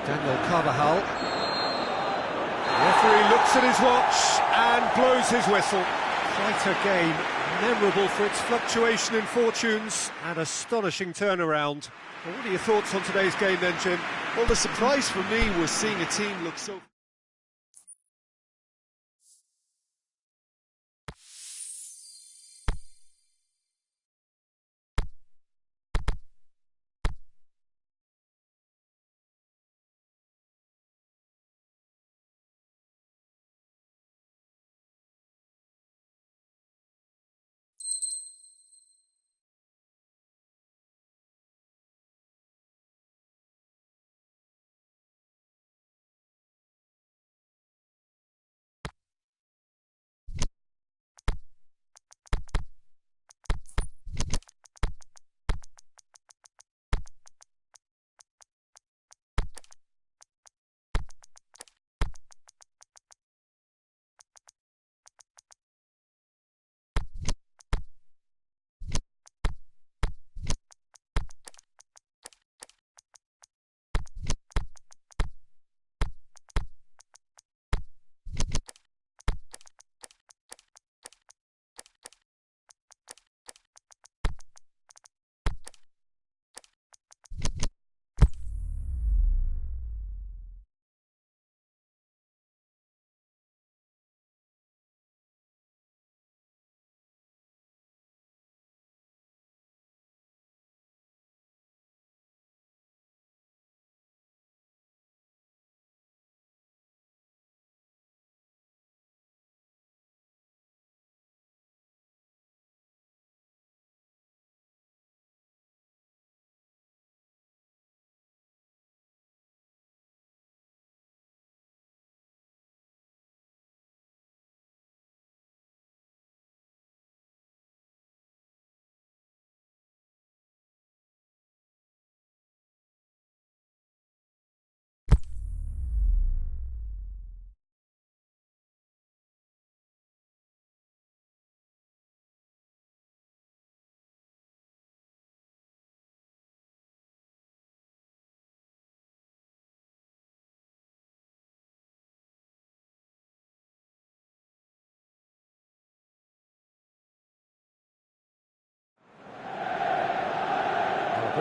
Daniel Carvajal. The referee looks at his watch and blows his whistle. Quite a game, memorable for its fluctuation in fortunes and astonishing turnaround. Well, what are your thoughts on today's game then, Jim? Well, the surprise for me was seeing a team look so...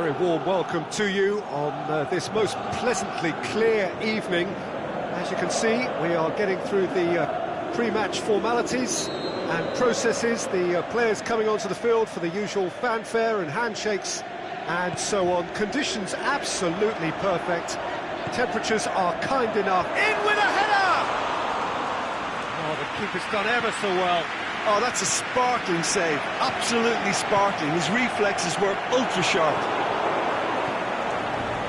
Very warm welcome to you on this most pleasantly clear evening. As you can see, we are getting through the pre-match formalities and processes, the players coming onto the field for the usual fanfare and handshakes and so on. Conditions absolutely perfect. Temperatures are kind enough. In with a header! Oh, the keeper's done ever so well. Oh, that's a sparkling save, absolutely sparkling. His reflexes were ultra sharp.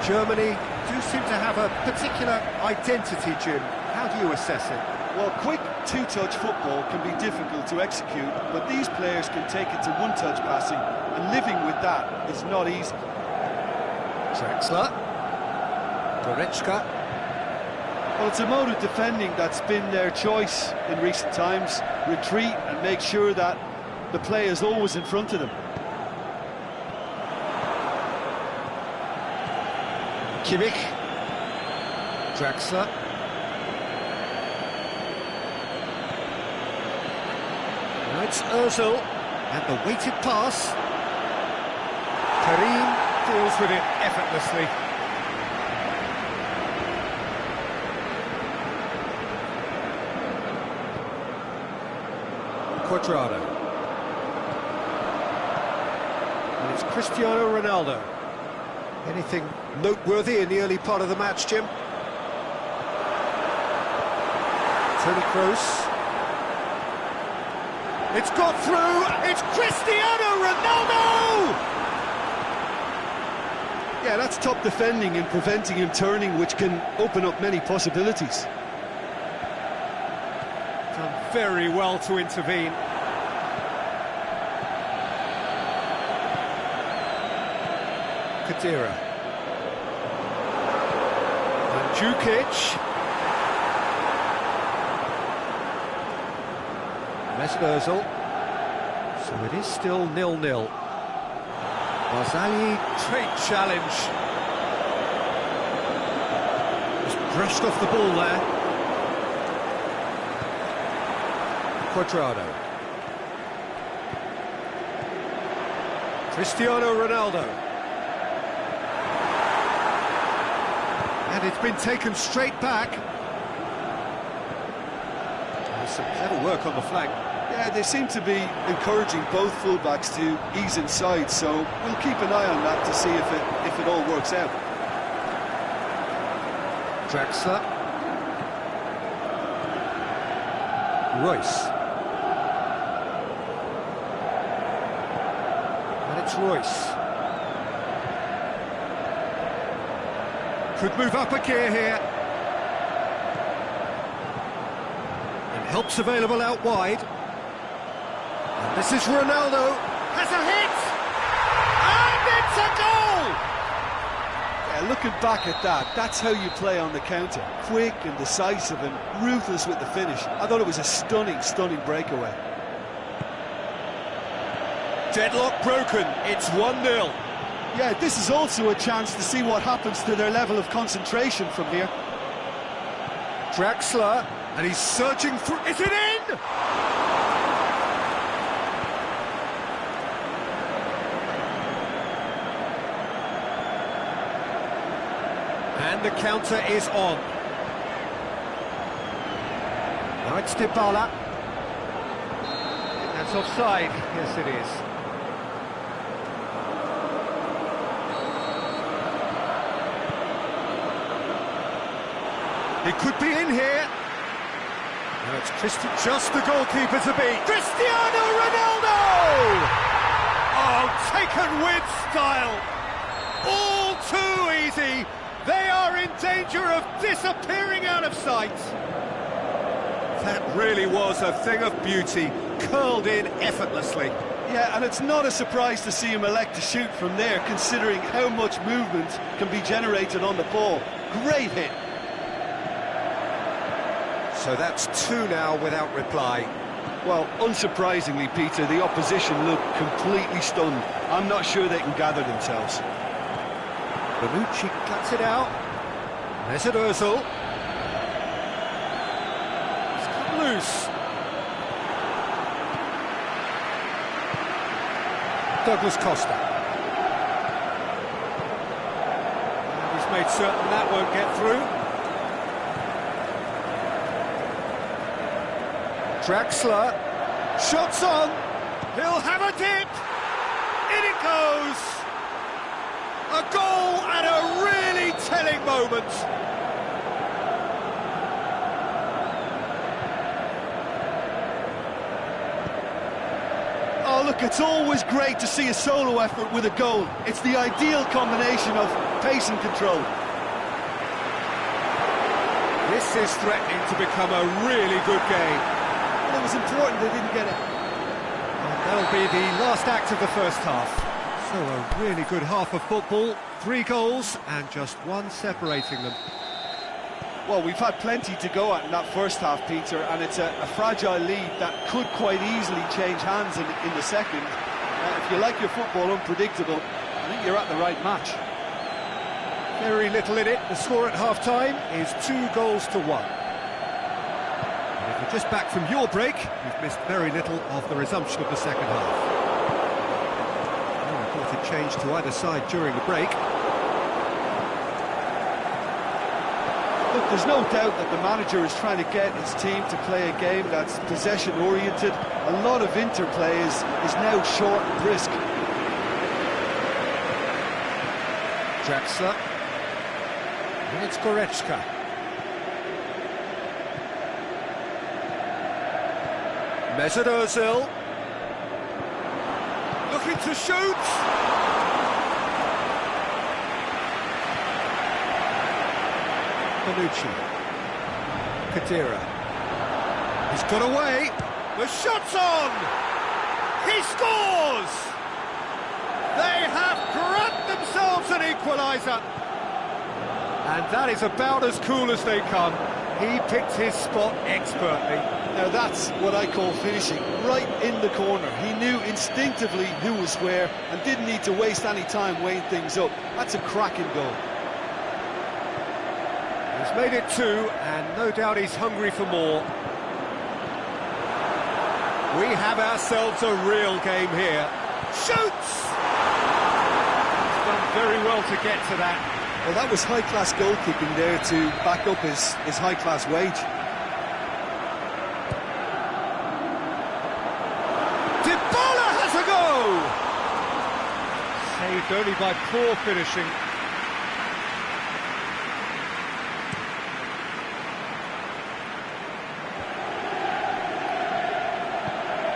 Germany do seem to have a particular identity, Jim. How do you assess it? Well, quick two-touch football can be difficult to execute, but these players can take it to one-touch passing, and living with that is not easy. Draxler. Goretzka. Well, it's a mode of defending that's been their choice in recent times. Retreat and make sure that the play is always in front of them. Kimmich. Draxler. Now it's Ozil, and the weighted pass. Karim deals with it effortlessly. Cuadrado. And it's Cristiano Ronaldo. Anything noteworthy in the early part of the match, Jim? Toni Kroos. It's got through! It's Cristiano Ronaldo! Yeah, that's top defending and preventing him turning, which can open up many possibilities. Done very well to intervene. Khedira. Mandzukic. Mesut Ozil. So it is still 0-0. Barzagli, great challenge. Just brushed off the ball there. Cuadrado. Cristiano Ronaldo. And it's been taken straight back. There's some clever work on the flank. Yeah, they seem to be encouraging both fullbacks to ease inside, so we'll keep an eye on that to see if it all works out. Draxler. Royce. And it's Royce. Could move up a gear here. And help's available out wide. And this is Ronaldo. Has a hit! And it's a goal! Yeah, looking back at that, that's how you play on the counter. Quick and decisive and ruthless with the finish. I thought it was a stunning, stunning breakaway. Deadlock broken. It's 1-0. Yeah, this is also a chance to see what happens to their level of concentration from here. Draxler, and he's searching for... Is it in? And the counter is on. Now it's Dybala. That's offside. Yes, it is. It could be in here. Now it's just the goalkeeper to beat. Cristiano Ronaldo! Oh, taken with style. All too easy. They are in danger of disappearing out of sight. That really was a thing of beauty, curled in effortlessly. Yeah, and it's not a surprise to see him elect to shoot from there, considering how much movement can be generated on the ball. Great hit. So that's 2 now without reply. Well, unsurprisingly, Peter, the opposition look completely stunned. I'm not sure they can gather themselves. Bonucci cuts it out. Mesut Ozil. It's cut loose. Douglas Costa. made certain that won't get through. Draxler, shots on, he'll have a dip, in it goes! A goal at a really telling moment. Oh, look, it's always great to see a solo effort with a goal. It's the ideal combination of pace and control. This is threatening to become a really good game. Well, it was important they didn't get it. And that'll be the last act of the first half. So a really good half of football, 3 goals and just one separating them. Well, we've had plenty to go at in that first half, Peter, and it's a fragile lead that could quite easily change hands in the second. If you like your football unpredictable, I think you're at the right match. Very little in it. The score at half-time is 2 goals to 1. And if you're just back from your break, you've missed very little of the resumption of the second half. No reported change to either side during the break. Look, there's no doubt that the manager is trying to get his team to play a game that's possession-oriented. A lot of interplay is now short and brisk. Draxler. And it's Goretzka. Mesut Ozil. Looking to shoot. Bonucci. Khedira. He's got away. The shot's on. He scores. They have grabbed themselves an equaliser. And that is about as cool as they come. He picked his spot expertly. Now that's what I call finishing, right in the corner. He knew instinctively who was where and didn't need to waste any time weighing things up. That's a cracking goal. He's made it 2, and no doubt he's hungry for more. We have ourselves a real game here. Shoots! He's done very well to get to that. Well, that was high-class goalkeeping there to back up his high-class wage. Dybala has a go! Saved only by poor finishing.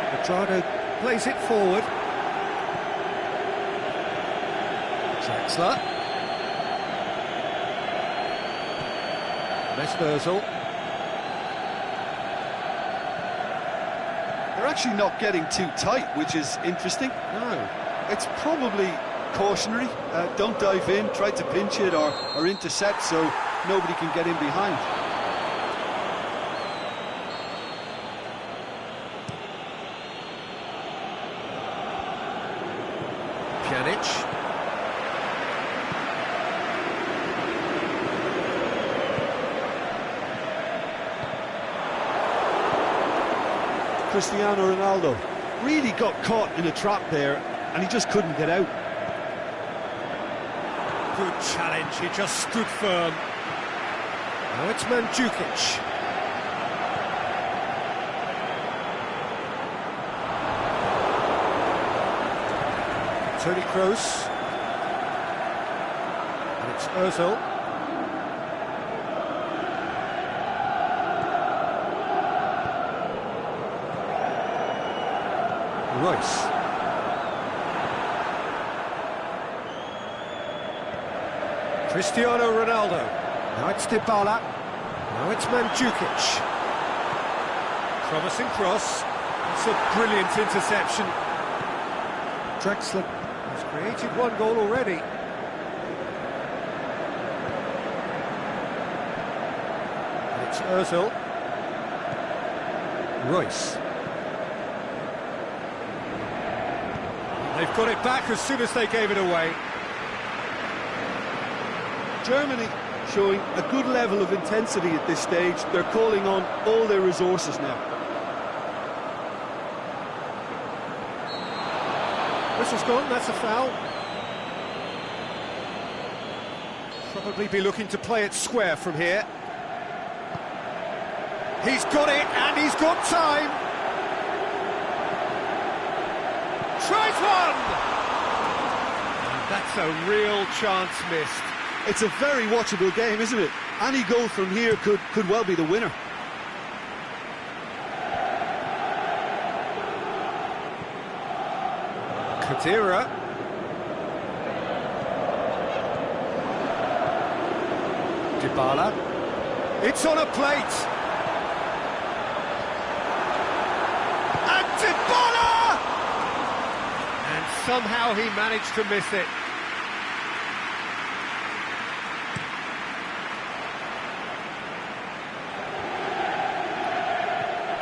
Pedrado plays it forward. Draxler. Mesut Ozil. They're actually not getting too tight, which is interesting. No. It's probably cautionary. Don't dive in, try to pinch it or intercept so nobody can get in behind. Pjanic. Cristiano Ronaldo really got caught in a trap there and he just couldn't get out. Good challenge, he just stood firm. Now it's Mandzukic. Toni Kroos. And it's Ozil. Royce. Cristiano Ronaldo. Now it's Dybala. Now it's Mandzukic. Promising cross. It's a brilliant interception. Draxler has created 1 goal already. And it's Ozil. Royce. They've got it back as soon as they gave it away. Germany showing a good level of intensity at this stage. They're calling on all their resources now. Whistle's gone, that's a foul. Probably be looking to play it square from here. He's got it, and he's got time. Tries one! And that's a real chance missed. It's a very watchable game, isn't it? Any goal from here could well be the winner. Khedira. Dybala. It's on a plate. And Dybala! And somehow he managed to miss it.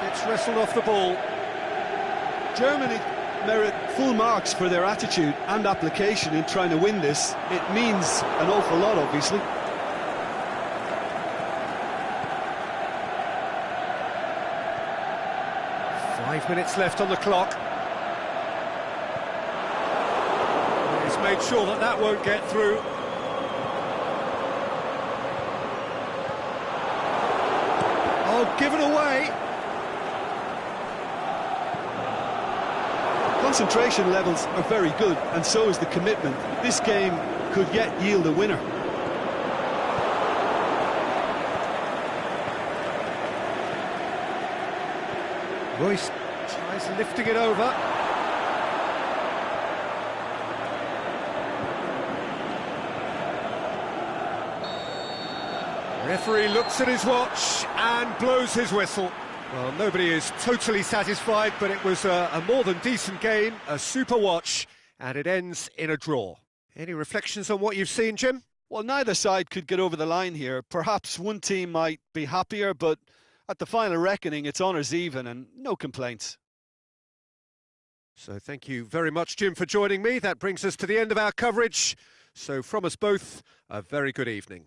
Gets wrestled off the ball. Germany merit full marks for their attitude and application in trying to win this. It means an awful lot, obviously. Five minutes left on the clock. He's made sure that that won't get through. Oh, given away. Concentration levels are very good, and so is the commitment. This game could yet yield a winner. Royce tries lifting it over. Referee looks at his watch and blows his whistle. Well, nobody is totally satisfied, but it was a more than decent game, a super watch, and it ends in a draw. Any reflections on what you've seen, Jim? Well, neither side could get over the line here. Perhaps one team might be happier, but at the final reckoning, it's honours even and no complaints. So thank you very much, Jim, for joining me. That brings us to the end of our coverage. So from us both, a very good evening.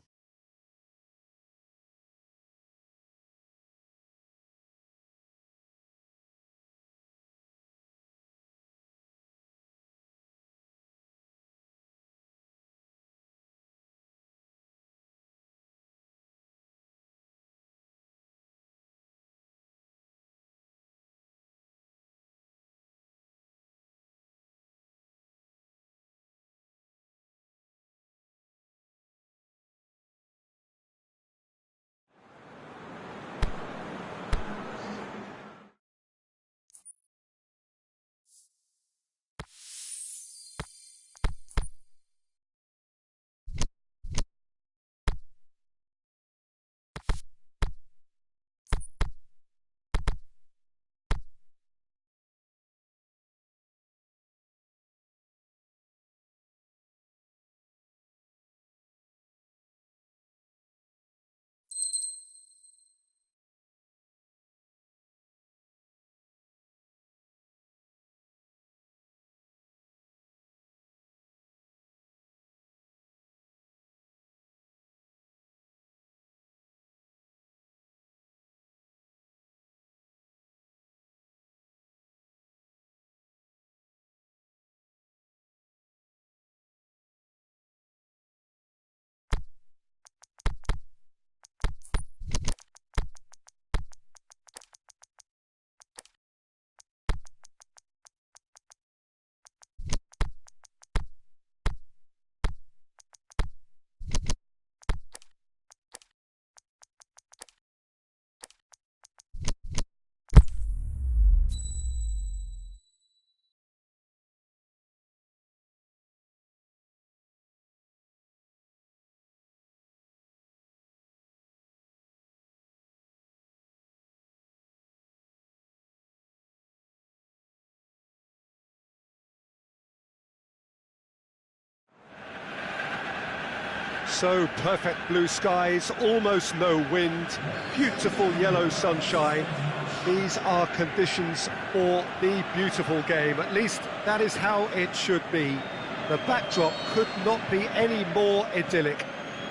So perfect blue skies, almost no wind, beautiful yellow sunshine. These are conditions for the beautiful game. At least that is how it should be. The backdrop could not be any more idyllic.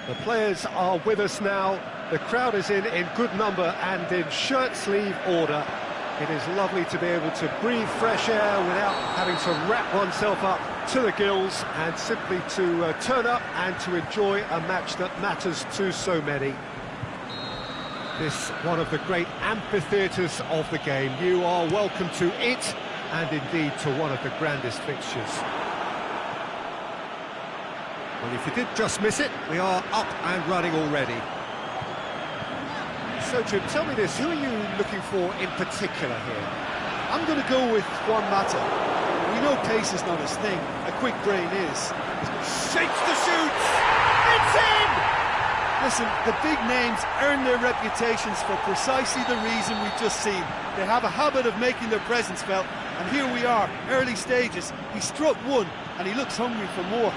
The players are with us now. The crowd is in good number and in shirt-sleeve order. It is lovely to be able to breathe fresh air without having to wrap oneself up to the gills and simply to turn up and to enjoy a match that matters to so many. This one of the great amphitheatres of the game. You are welcome to it, and indeed to one of the grandest fixtures. Well, if you did just miss it, we are up and running already. So, Jim, tell me this, who are you looking for in particular here? I'm going to go with Juan Mata. We know pace is not his thing, a quick brain is. Shakes the shoot! It's in! Listen, the big names earn their reputations for precisely the reason we've just seen. They have a habit of making their presence felt, and here we are, early stages. He struck one, and he looks hungry for more.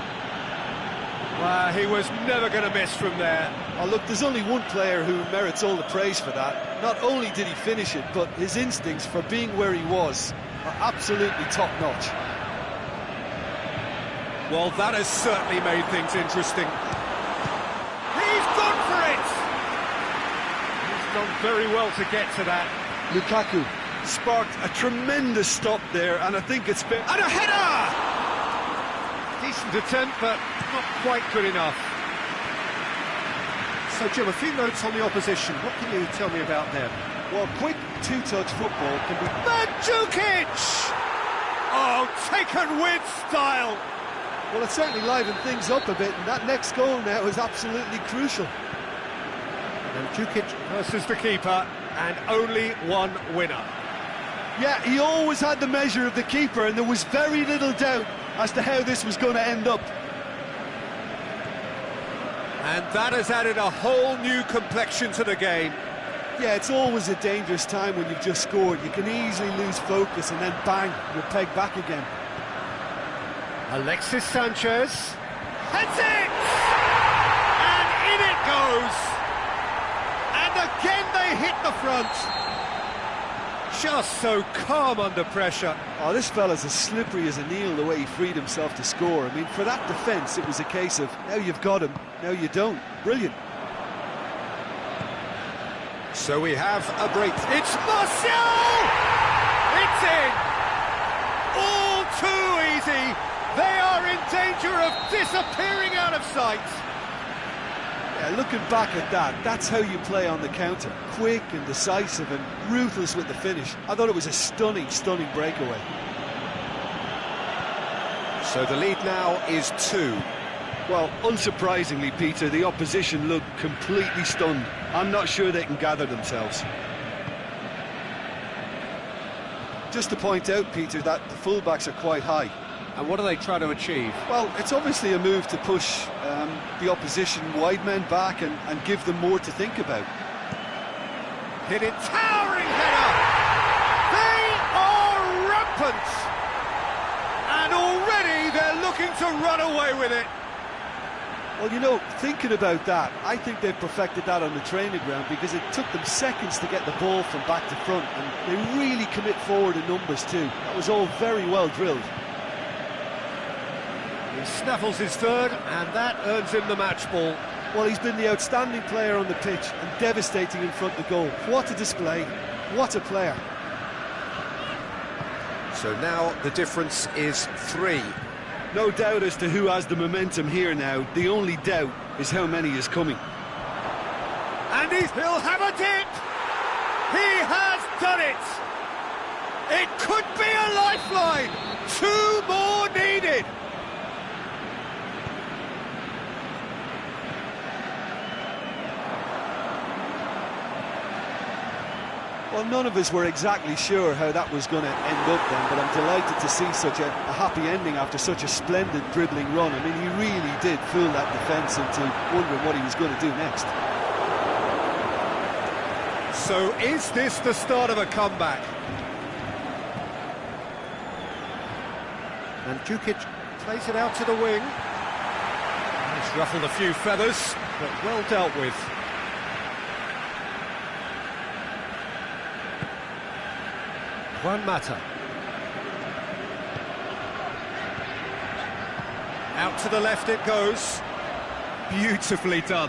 Well, he was never going to miss from there. Oh, look, there's only one player who merits all the praise for that. Not only did he finish it, but his instincts for being where he was are absolutely top-notch. Well, that has certainly made things interesting. He's gone for it! He's done very well to get to that. Lukaku sparked a tremendous stop there, and I think it's been... And a header! Decent attempt, but not quite good enough. So, Jim, a few notes on the opposition. What can you tell me about them? Well, quick two-touch football can be... Mandzukic! Oh, taken with style! Well, it certainly livened things up a bit, and that next goal now is absolutely crucial. Mandzukic versus the keeper, and only one winner. Yeah, he always had the measure of the keeper, and there was very little doubt as to how this was going to end up. And that has added a whole new complexion to the game. Yeah, it's always a dangerous time when you've just scored. You can easily lose focus and then bang, you're pegged back again. Alexis Sanchez heads it! And in it goes! And again they hit the front. Just so calm under pressure. Oh, this fella's as slippery as a Neil, the way he freed himself to score. I mean, for that defence, it was a case of, now you've got him, now you don't. Brilliant. So we have a break. It's Martial! It's in! All too easy. They are in danger of disappearing out of sight. Yeah, looking back at that, that's how you play on the counter. Quick and decisive and ruthless with the finish. I thought it was a stunning, stunning breakaway. So the lead now is 2. Well, unsurprisingly, Peter, the opposition look completely stunned. I'm not sure they can gather themselves. Just to point out, Peter, that the fullbacks are quite high. And what are they trying to achieve? Well, it's obviously a move to push the opposition wide men back and give them more to think about. Hit it, towering header! They are rampant! And already they're looking to run away with it. Well, you know, thinking about that, I think they've perfected that on the training ground because it took them seconds to get the ball from back to front, and they really commit forward in numbers too. That was all very well drilled. He snaffles his third, and that earns him the match ball. Well, he's been the outstanding player on the pitch and devastating in front of goal. What a display, what a player. So now the difference is 3. No doubt as to who has the momentum here now. The only doubt is how many is coming. And he'll have a dip! He has done it! It could be a lifeline! 2 more needed! Well, none of us were exactly sure how that was going to end up then, but I'm delighted to see such a happy ending after such a splendid dribbling run. I mean, he really did fool that defence into wondering what he was going to do next. So is this the start of a comeback? And Mandzukic plays it out to the wing. He's ruffled a few feathers, but well dealt with. Juan Mata. Out to the left it goes. Beautifully done.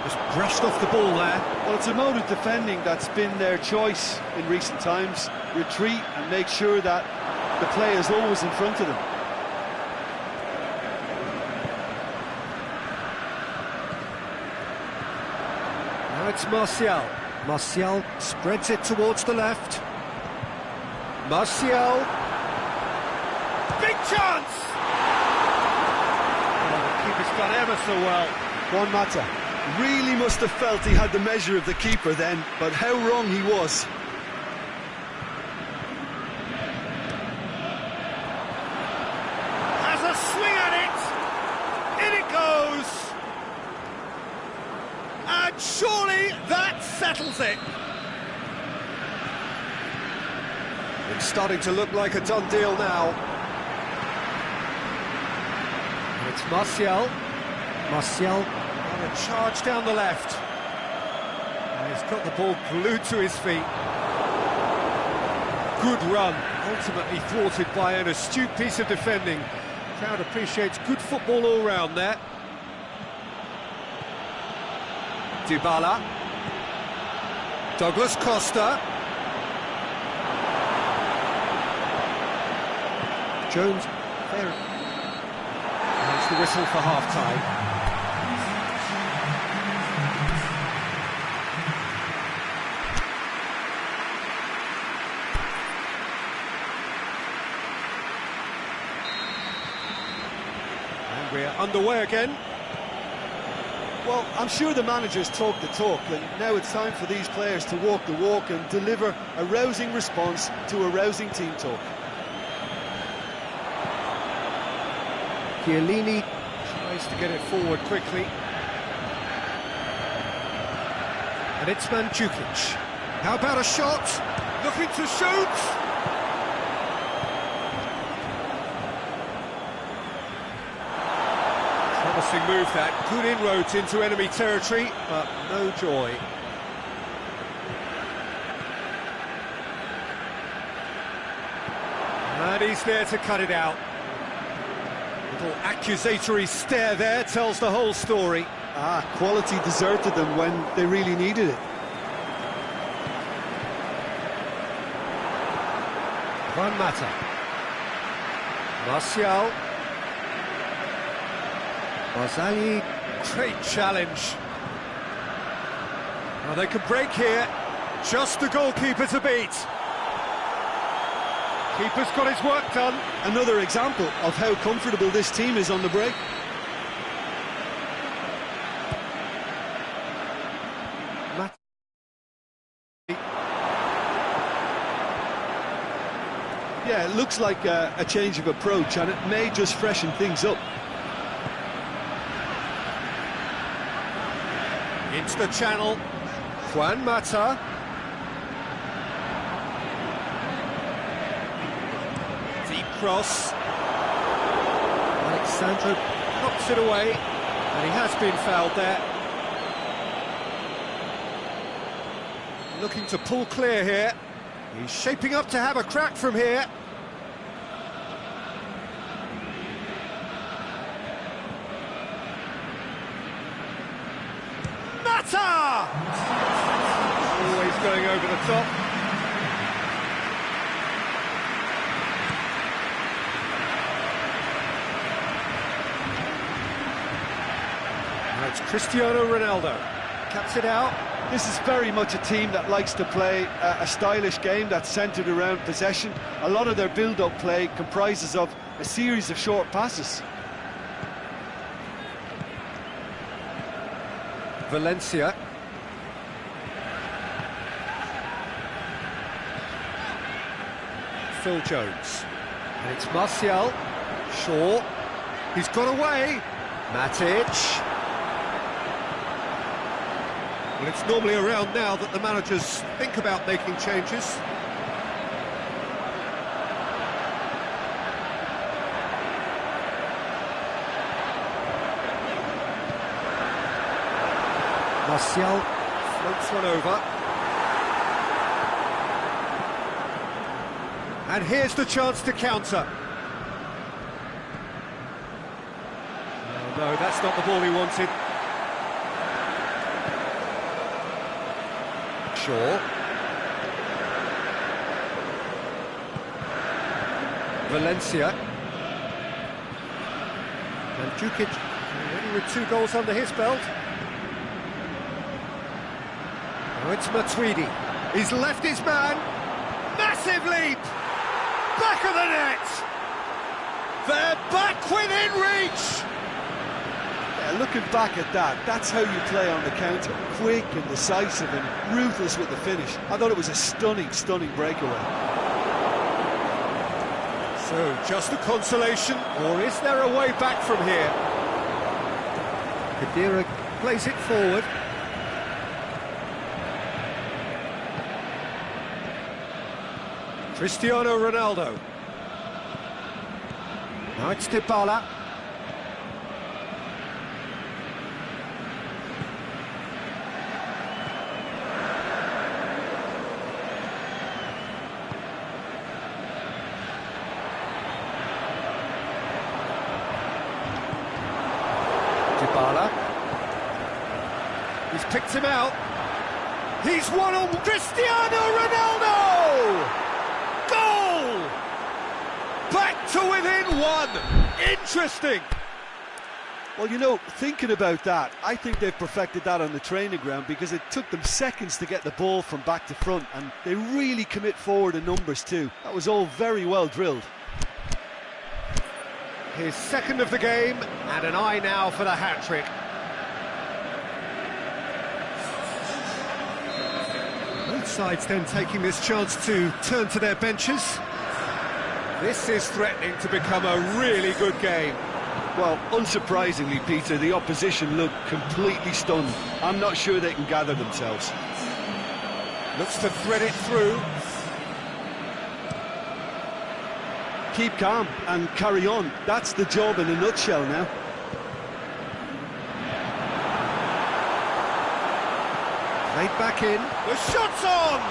Just brushed off the ball there. Well, it's a mode of defending that's been their choice in recent times. Retreat and make sure that the play is always in front of them. It's Martial. Martial spreads it towards the left. Martial. Big chance! Oh, the keeper's done ever so well. Juan Mata really must have felt he had the measure of the keeper then, but how wrong he was. Has a swing at it! In it goes! And surely that settles it! It's starting to look like a done deal now. And it's Martial. Martial on a charge down the left. And he's got the ball glued to his feet. Good run, ultimately thwarted by an astute piece of defending. Crowd appreciates good football all round there. Dybala. Douglas Costa. Jones, fair. And it's the whistle for half-time. And we're underway again. Well, I'm sure the managers talk the talk, and now it's time for these players to walk the walk and deliver a rousing response to a rousing team talk. Chiellini tries to get it forward quickly. And it's Mandzukic. How about a shot? Looking to shoot! Promising move that. Good inroads into enemy territory, but no joy. And he's there to cut it out. Little accusatory stare there tells the whole story. Quality deserted them when they really needed it. Juan Mata. Martial. Barzagli. Great challenge. Well, they could break here. Just the goalkeeper to beat. Keeper's got his work done. Another example of how comfortable this team is on the break. Yeah, it looks like a change of approach, and it may just freshen things up. Into the channel. Juan Mata. Cross. Alexandro knocks it away, and he has been fouled there. Looking to pull clear here. He's shaping up to have a crack from here. Mata! Always going over the top. It's Cristiano Ronaldo, cuts it out. This is very much a team that likes to play a stylish game that's centred around possession. A lot of their build-up play comprises of a series of short passes. Valencia. Phil Jones. And it's Martial. Shaw. He's got away. Matic. Well, it's normally around now that the managers think about making changes. Martial floats one over. And here's the chance to counter. Oh, no, that's not the ball he wanted. Shaw. Valencia. Mandzukic already with 2 goals under his belt. Now it's Matuidi. He's left his man. Massive leap! Back of the net! They're back within reach! Yeah, looking back at that, that's how you play on the counter. Quick and decisive and ruthless with the finish. I thought it was a stunning, stunning breakaway. So, just a consolation, or is there a way back from here? Khedira plays it forward. Cristiano Ronaldo. Now it's Dybala. Dybala. He's picked him out. He's won on Cristiano Ronaldo! Goal! Back to within one. Interesting. Well, you know, thinking about that, I think they've perfected that on the training ground because it took them seconds to get the ball from back to front, and they really commit forward in numbers too. That was all very well drilled. His second of the game, and an eye now for the hat-trick. Both sides then taking this chance to turn to their benches. This is threatening to become a really good game. Well, unsurprisingly, Peter, the opposition look completely stunned. I'm not sure they can gather themselves. Looks to thread it through. Keep calm and carry on. That's the job in a nutshell now. Played back in. The shot's on!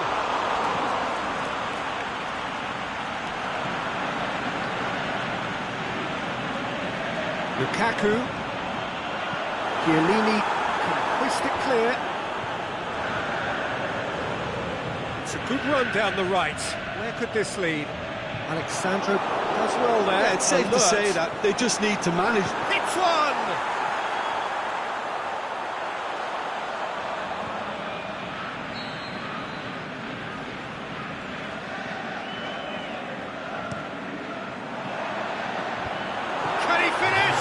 Lukaku. Chiellini can hoist it clear. It's a good run down the right. Where could this lead? Alexandro does well there. Yeah, it's safe to say that they just need to manage. It's one! Can he finish?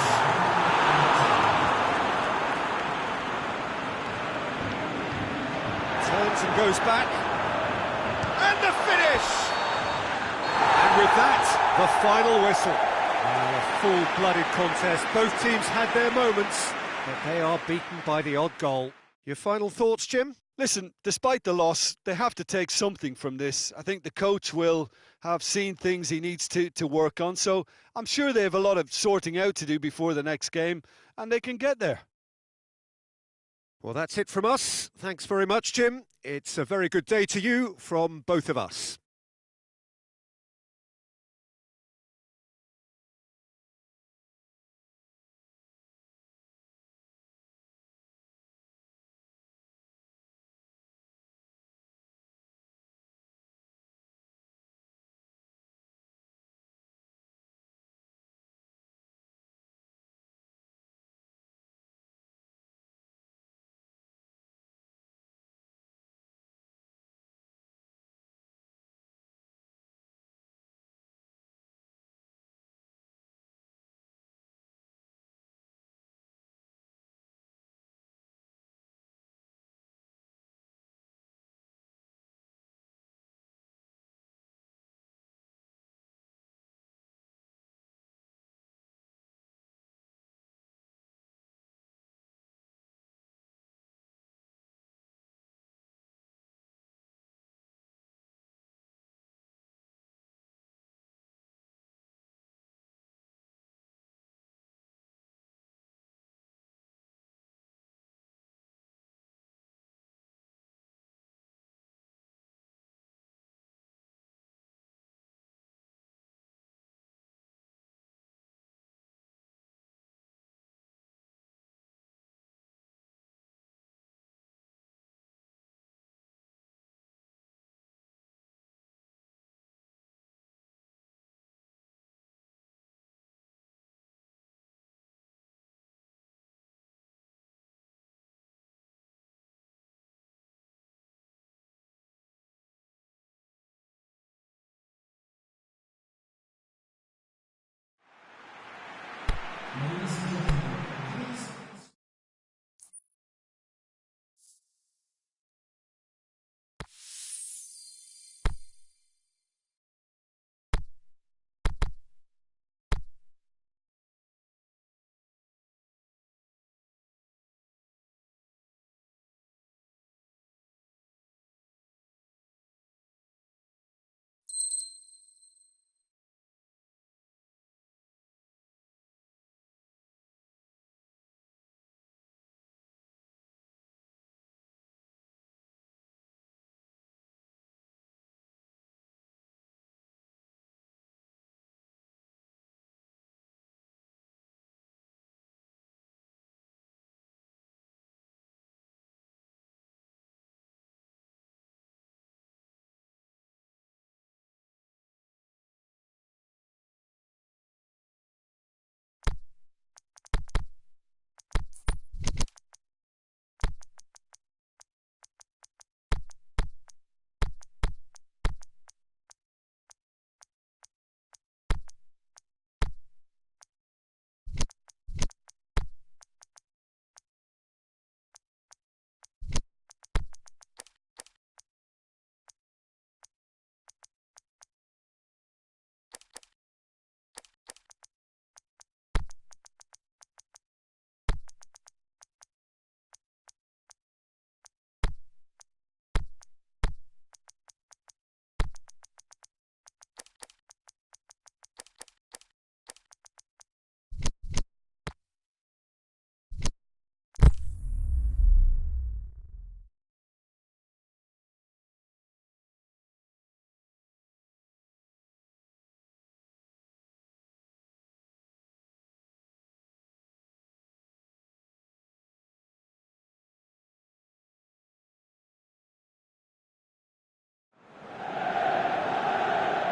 Turns and goes back. And the finish! And with that, the final whistle. A full-blooded contest. Both teams had their moments, but they are beaten by the odd goal. Your final thoughts, Jim? Listen, despite the loss, they have to take something from this. I think the coach will have seen things he needs to work on, so I'm sure they have a lot of sorting out to do before the next game, and they can get there. Well, that's it from us. Thanks very much, Jim. It's a very good day to you from both of us.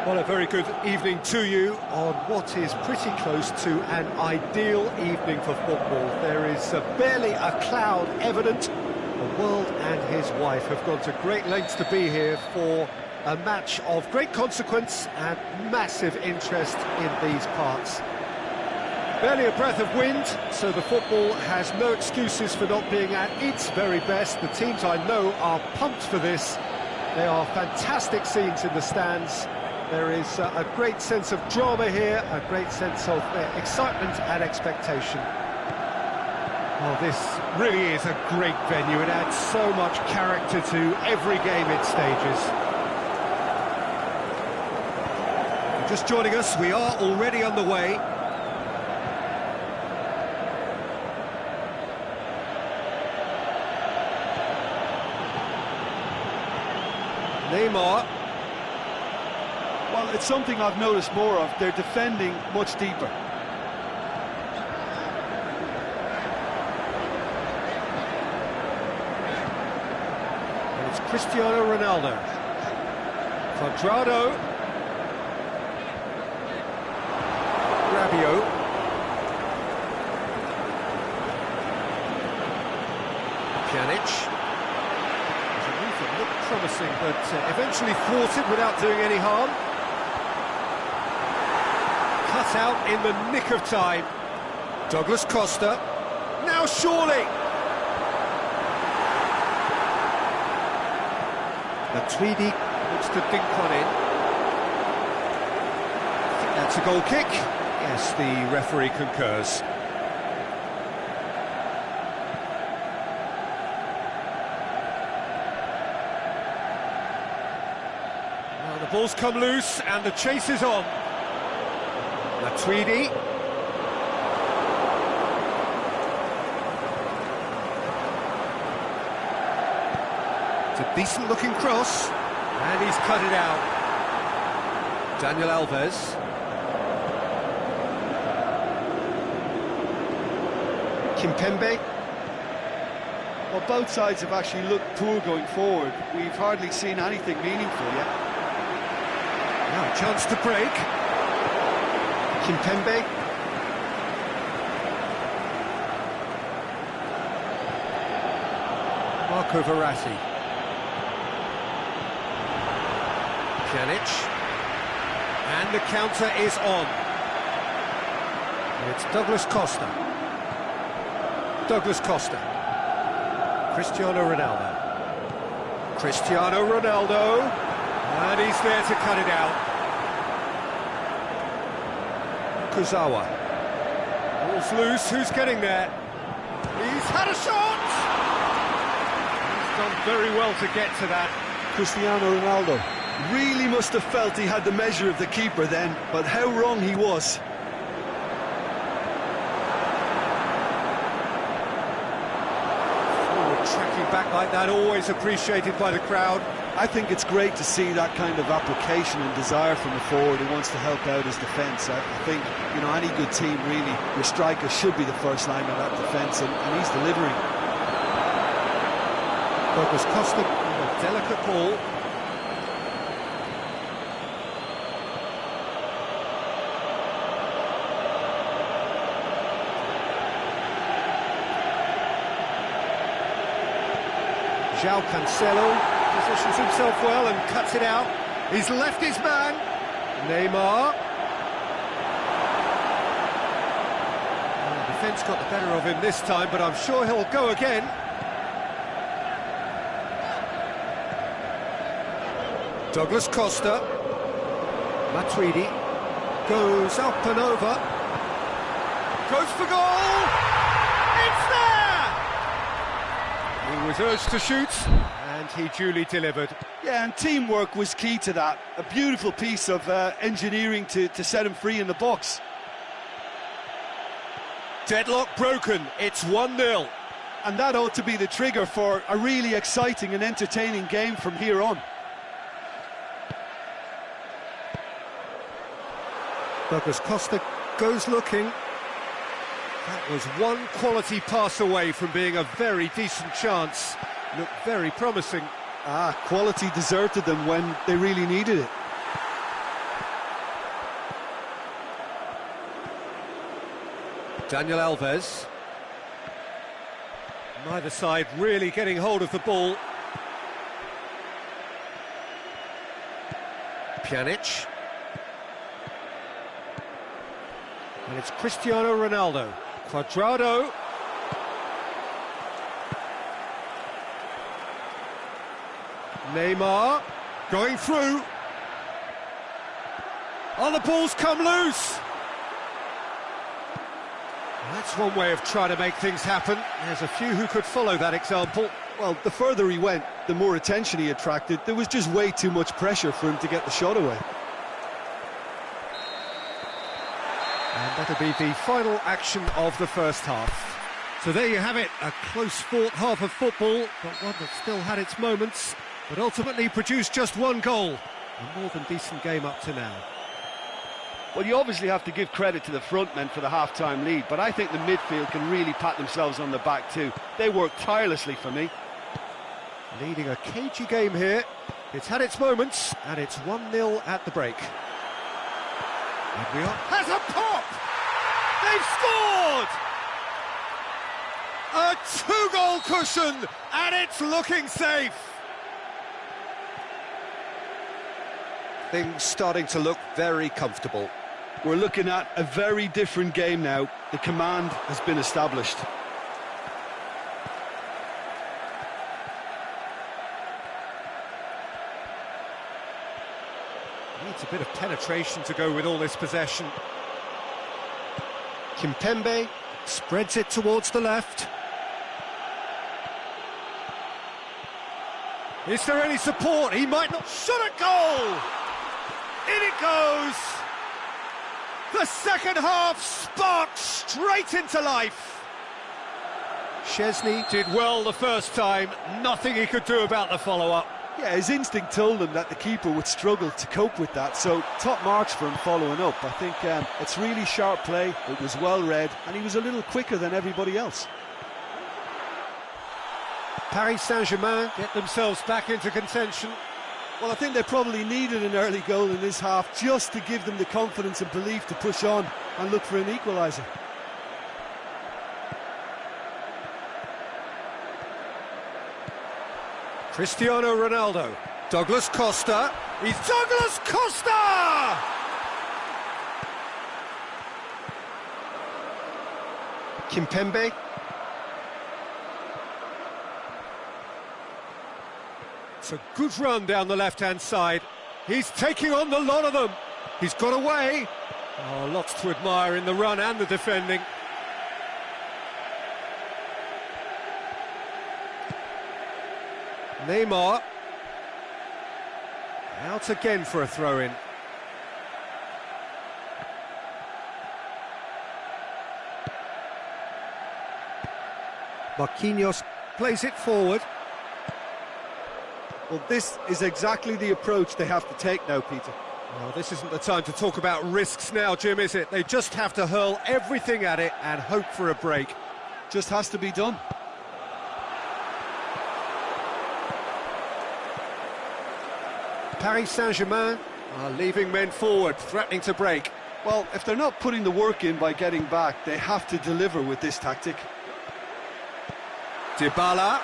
Well, a very good evening to you on what is pretty close to an ideal evening for football. There is barely a cloud evident. The world and his wife have gone to great lengths to be here for a match of great consequence and massive interest in these parts. Barely a breath of wind, so the football has no excuses for not being at its very best. The teams I know are pumped for this. They are fantastic scenes in the stands. There is a great sense of drama here, a great sense of excitement and expectation. Oh, this really is a great venue. It adds so much character to every game it stages. Just joining us, we are already underway. Neymar. Well, it's something I've noticed more of. They're defending much deeper. And it's Cristiano Ronaldo. Cuadrado. Rabiot. Pjanic. Looked promising, but eventually thwarted without doing any harm. Cut out in the nick of time. Douglas Costa. Now surely! Matuidi looks to dink one in. I think that's a goal kick. Yes, the referee concurs. The ball's come loose and the chase is on. Matuidi. It's a decent looking cross. And he's cut it out. Daniel Alves. Kimpembe. Well, both sides have actually looked poor going forward. We've hardly seen anything meaningful yet. Now a chance to break. Kimpembe. Marco Verratti. Pjanic. And the counter is on. And it's Douglas Costa. Douglas Costa. Cristiano Ronaldo. Cristiano Ronaldo. And he's there to cut it out. Kurzawa. Ball's loose, who's getting there? He's had a shot! He's done very well to get to that. Cristiano Ronaldo really must have felt he had the measure of the keeper then, but how wrong he was. Forward tracking back like that, always appreciated by the crowd. I think it's great to see that kind of application and desire from a forward who wants to help out his defence. I think, you know, any good team really, your striker should be the first line of that defence, and he's delivering. Douglas Costa, a delicate ball. João Cancelo positions himself well and cuts it out. He's left his man. Neymar. The defence got the better of him this time, but I'm sure he'll go again. Douglas Costa. Matuidi goes up and over. Goes for goal. It's there! He was urged to shoot, and he duly delivered. Yeah, and teamwork was key to that. A beautiful piece of engineering to set him free in the box. Deadlock broken, it's 1-0. And that ought to be the trigger for a really exciting and entertaining game from here on. Douglas Costa goes looking. That was one quality pass away from being a very decent chance. Looked very promising. Quality deserted them when they really needed it. Daniel Alves. Neither side really getting hold of the ball. Pjanic. And it's Cristiano Ronaldo. Cuadrado. Neymar going through. Oh, the ball's come loose. That's one way of trying to make things happen. There's a few who could follow that example. Well, the further he went, the more attention he attracted. There was just way too much pressure for him to get the shot away. And that'll be the final action of the first half. So there you have it, a close-fought half of football, but one that still had its moments, but ultimately produced just one goal. A more than decent game up to now. Well, you obviously have to give credit to the front men for the half-time lead, but I think the midfield can really pat themselves on the back too. They worked tirelessly for me. Leading a cagey game here. It's had its moments, and it's 1-0 at the break. Adrian has a pop! They've scored! A 2-goal cushion, and it's looking safe. Things starting to look very comfortable. We're looking at a very different game now. The command has been established. Needs a bit of penetration to go with all this possession. Kimpembe spreads it towards the left. Is there any support? He might not. Shot at goal! In it goes! The second half sparked straight into life. Szczesny did well the first time. Nothing he could do about the follow-up. Yeah, his instinct told him that the keeper would struggle to cope with that, so top marks for him following up. I think it's really sharp play, it was well read, and he was a little quicker than everybody else. Paris Saint-Germain get themselves back into contention. Well, I think they probably needed an early goal in this half just to give them the confidence and belief to push on and look for an equaliser. Cristiano Ronaldo. Douglas Costa. He's Douglas Costa! Kimpembe. It's a good run down the left-hand side. He's taking on the lot of them. He's got away. Oh, lots to admire in the run and the defending. Neymar. Out again for a throw-in. Marquinhos plays it forward. Well, this is exactly the approach they have to take now, Peter. Well, this isn't the time to talk about risks now, Jim, is it? They just have to hurl everything at it and hope for a break. Just has to be done. Paris Saint-Germain are leaving men forward, threatening to break. Well, if they're not putting the work in by getting back, they have to deliver with this tactic. Dybala.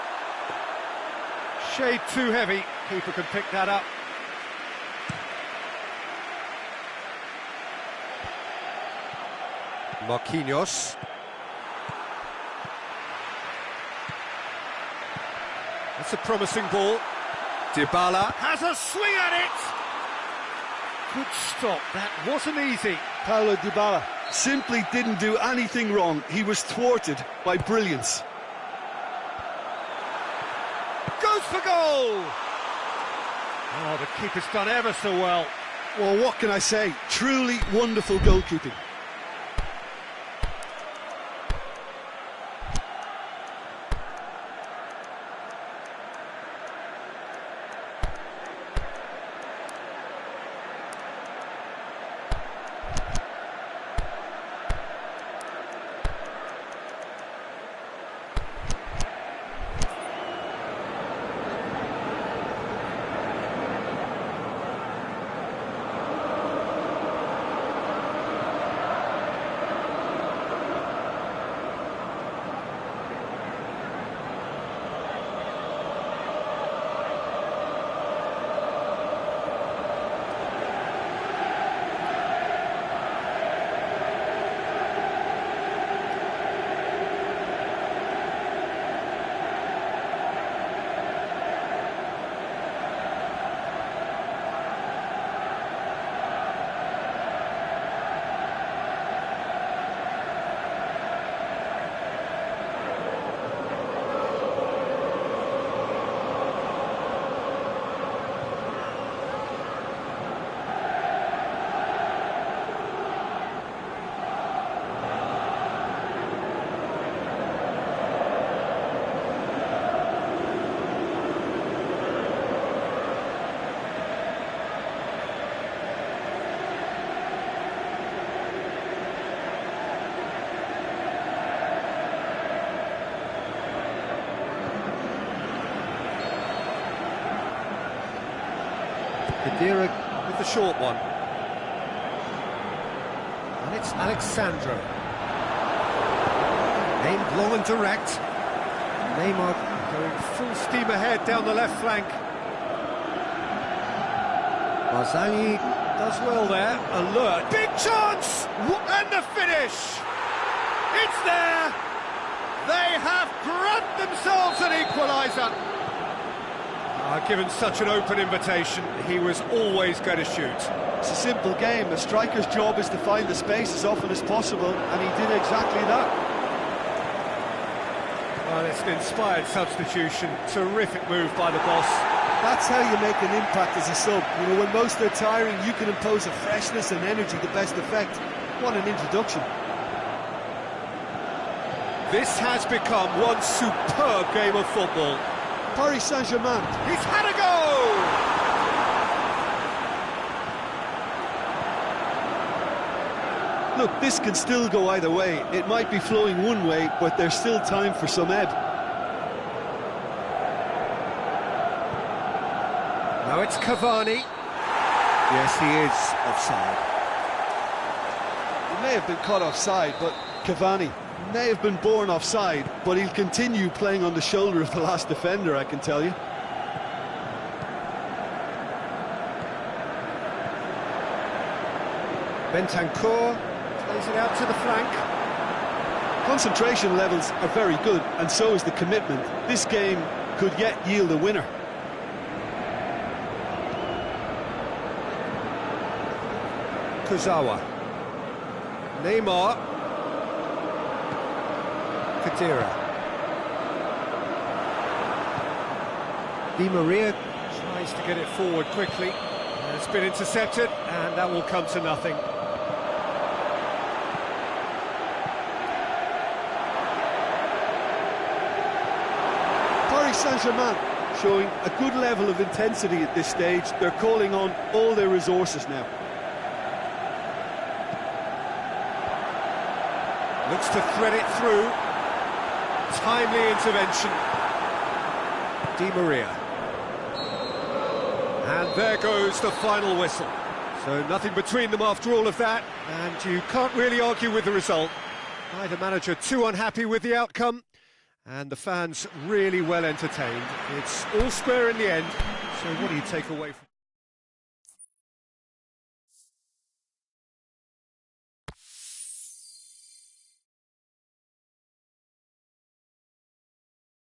Shade too heavy. Keeper can pick that up. Marquinhos. That's a promising ball. Dybala has a swing at it. Good stop. That wasn't easy. Paulo Dybala simply didn't do anything wrong. He was thwarted by brilliance. Goes for goal! Oh, the keeper's done ever so well. Well, what can I say? Truly wonderful goalkeeping. Khedira with the short one. And it's Alexandro. Aimed long and direct. Neymar going full steam ahead down the left flank. Barzagli does well there. Alert. Big chance! And the finish! It's there! They have grabbed themselves an equaliser. Given such an open invitation, he was always going to shoot. It's a simple game. A striker's job is to find the space as often as possible, and he did exactly that. Well, it's an inspired substitution. Terrific move by the boss. That's how you make an impact as a sub. You know, when most are tiring, you can impose a freshness and energy to best effect. What an introduction. This has become one superb game of football. Paris Saint-Germain. He's had a go! Look, this can still go either way. It might be flowing one way, but there's still time for some ebb. Now it's Cavani. Yes, he is offside. He may have been caught offside, but Cavani may have been born offside, but he'll continue playing on the shoulder of the last defender, I can tell you. Bentancur plays it out to the flank. Concentration levels are very good, and so is the commitment. This game could yet yield a winner. Kurzawa. Neymar. Khedira. Di Maria tries to get it forward quickly. It's been intercepted, and that will come to nothing. Paris Saint-Germain showing a good level of intensity at this stage. They're calling on all their resources now. Looks to thread it through. Timely intervention. Di Maria. And there goes the final whistle. So nothing between them after all of that, and you can't really argue with the result. Neither manager too unhappy with the outcome, and the fans really well entertained. It's all square in the end, so what do you take away from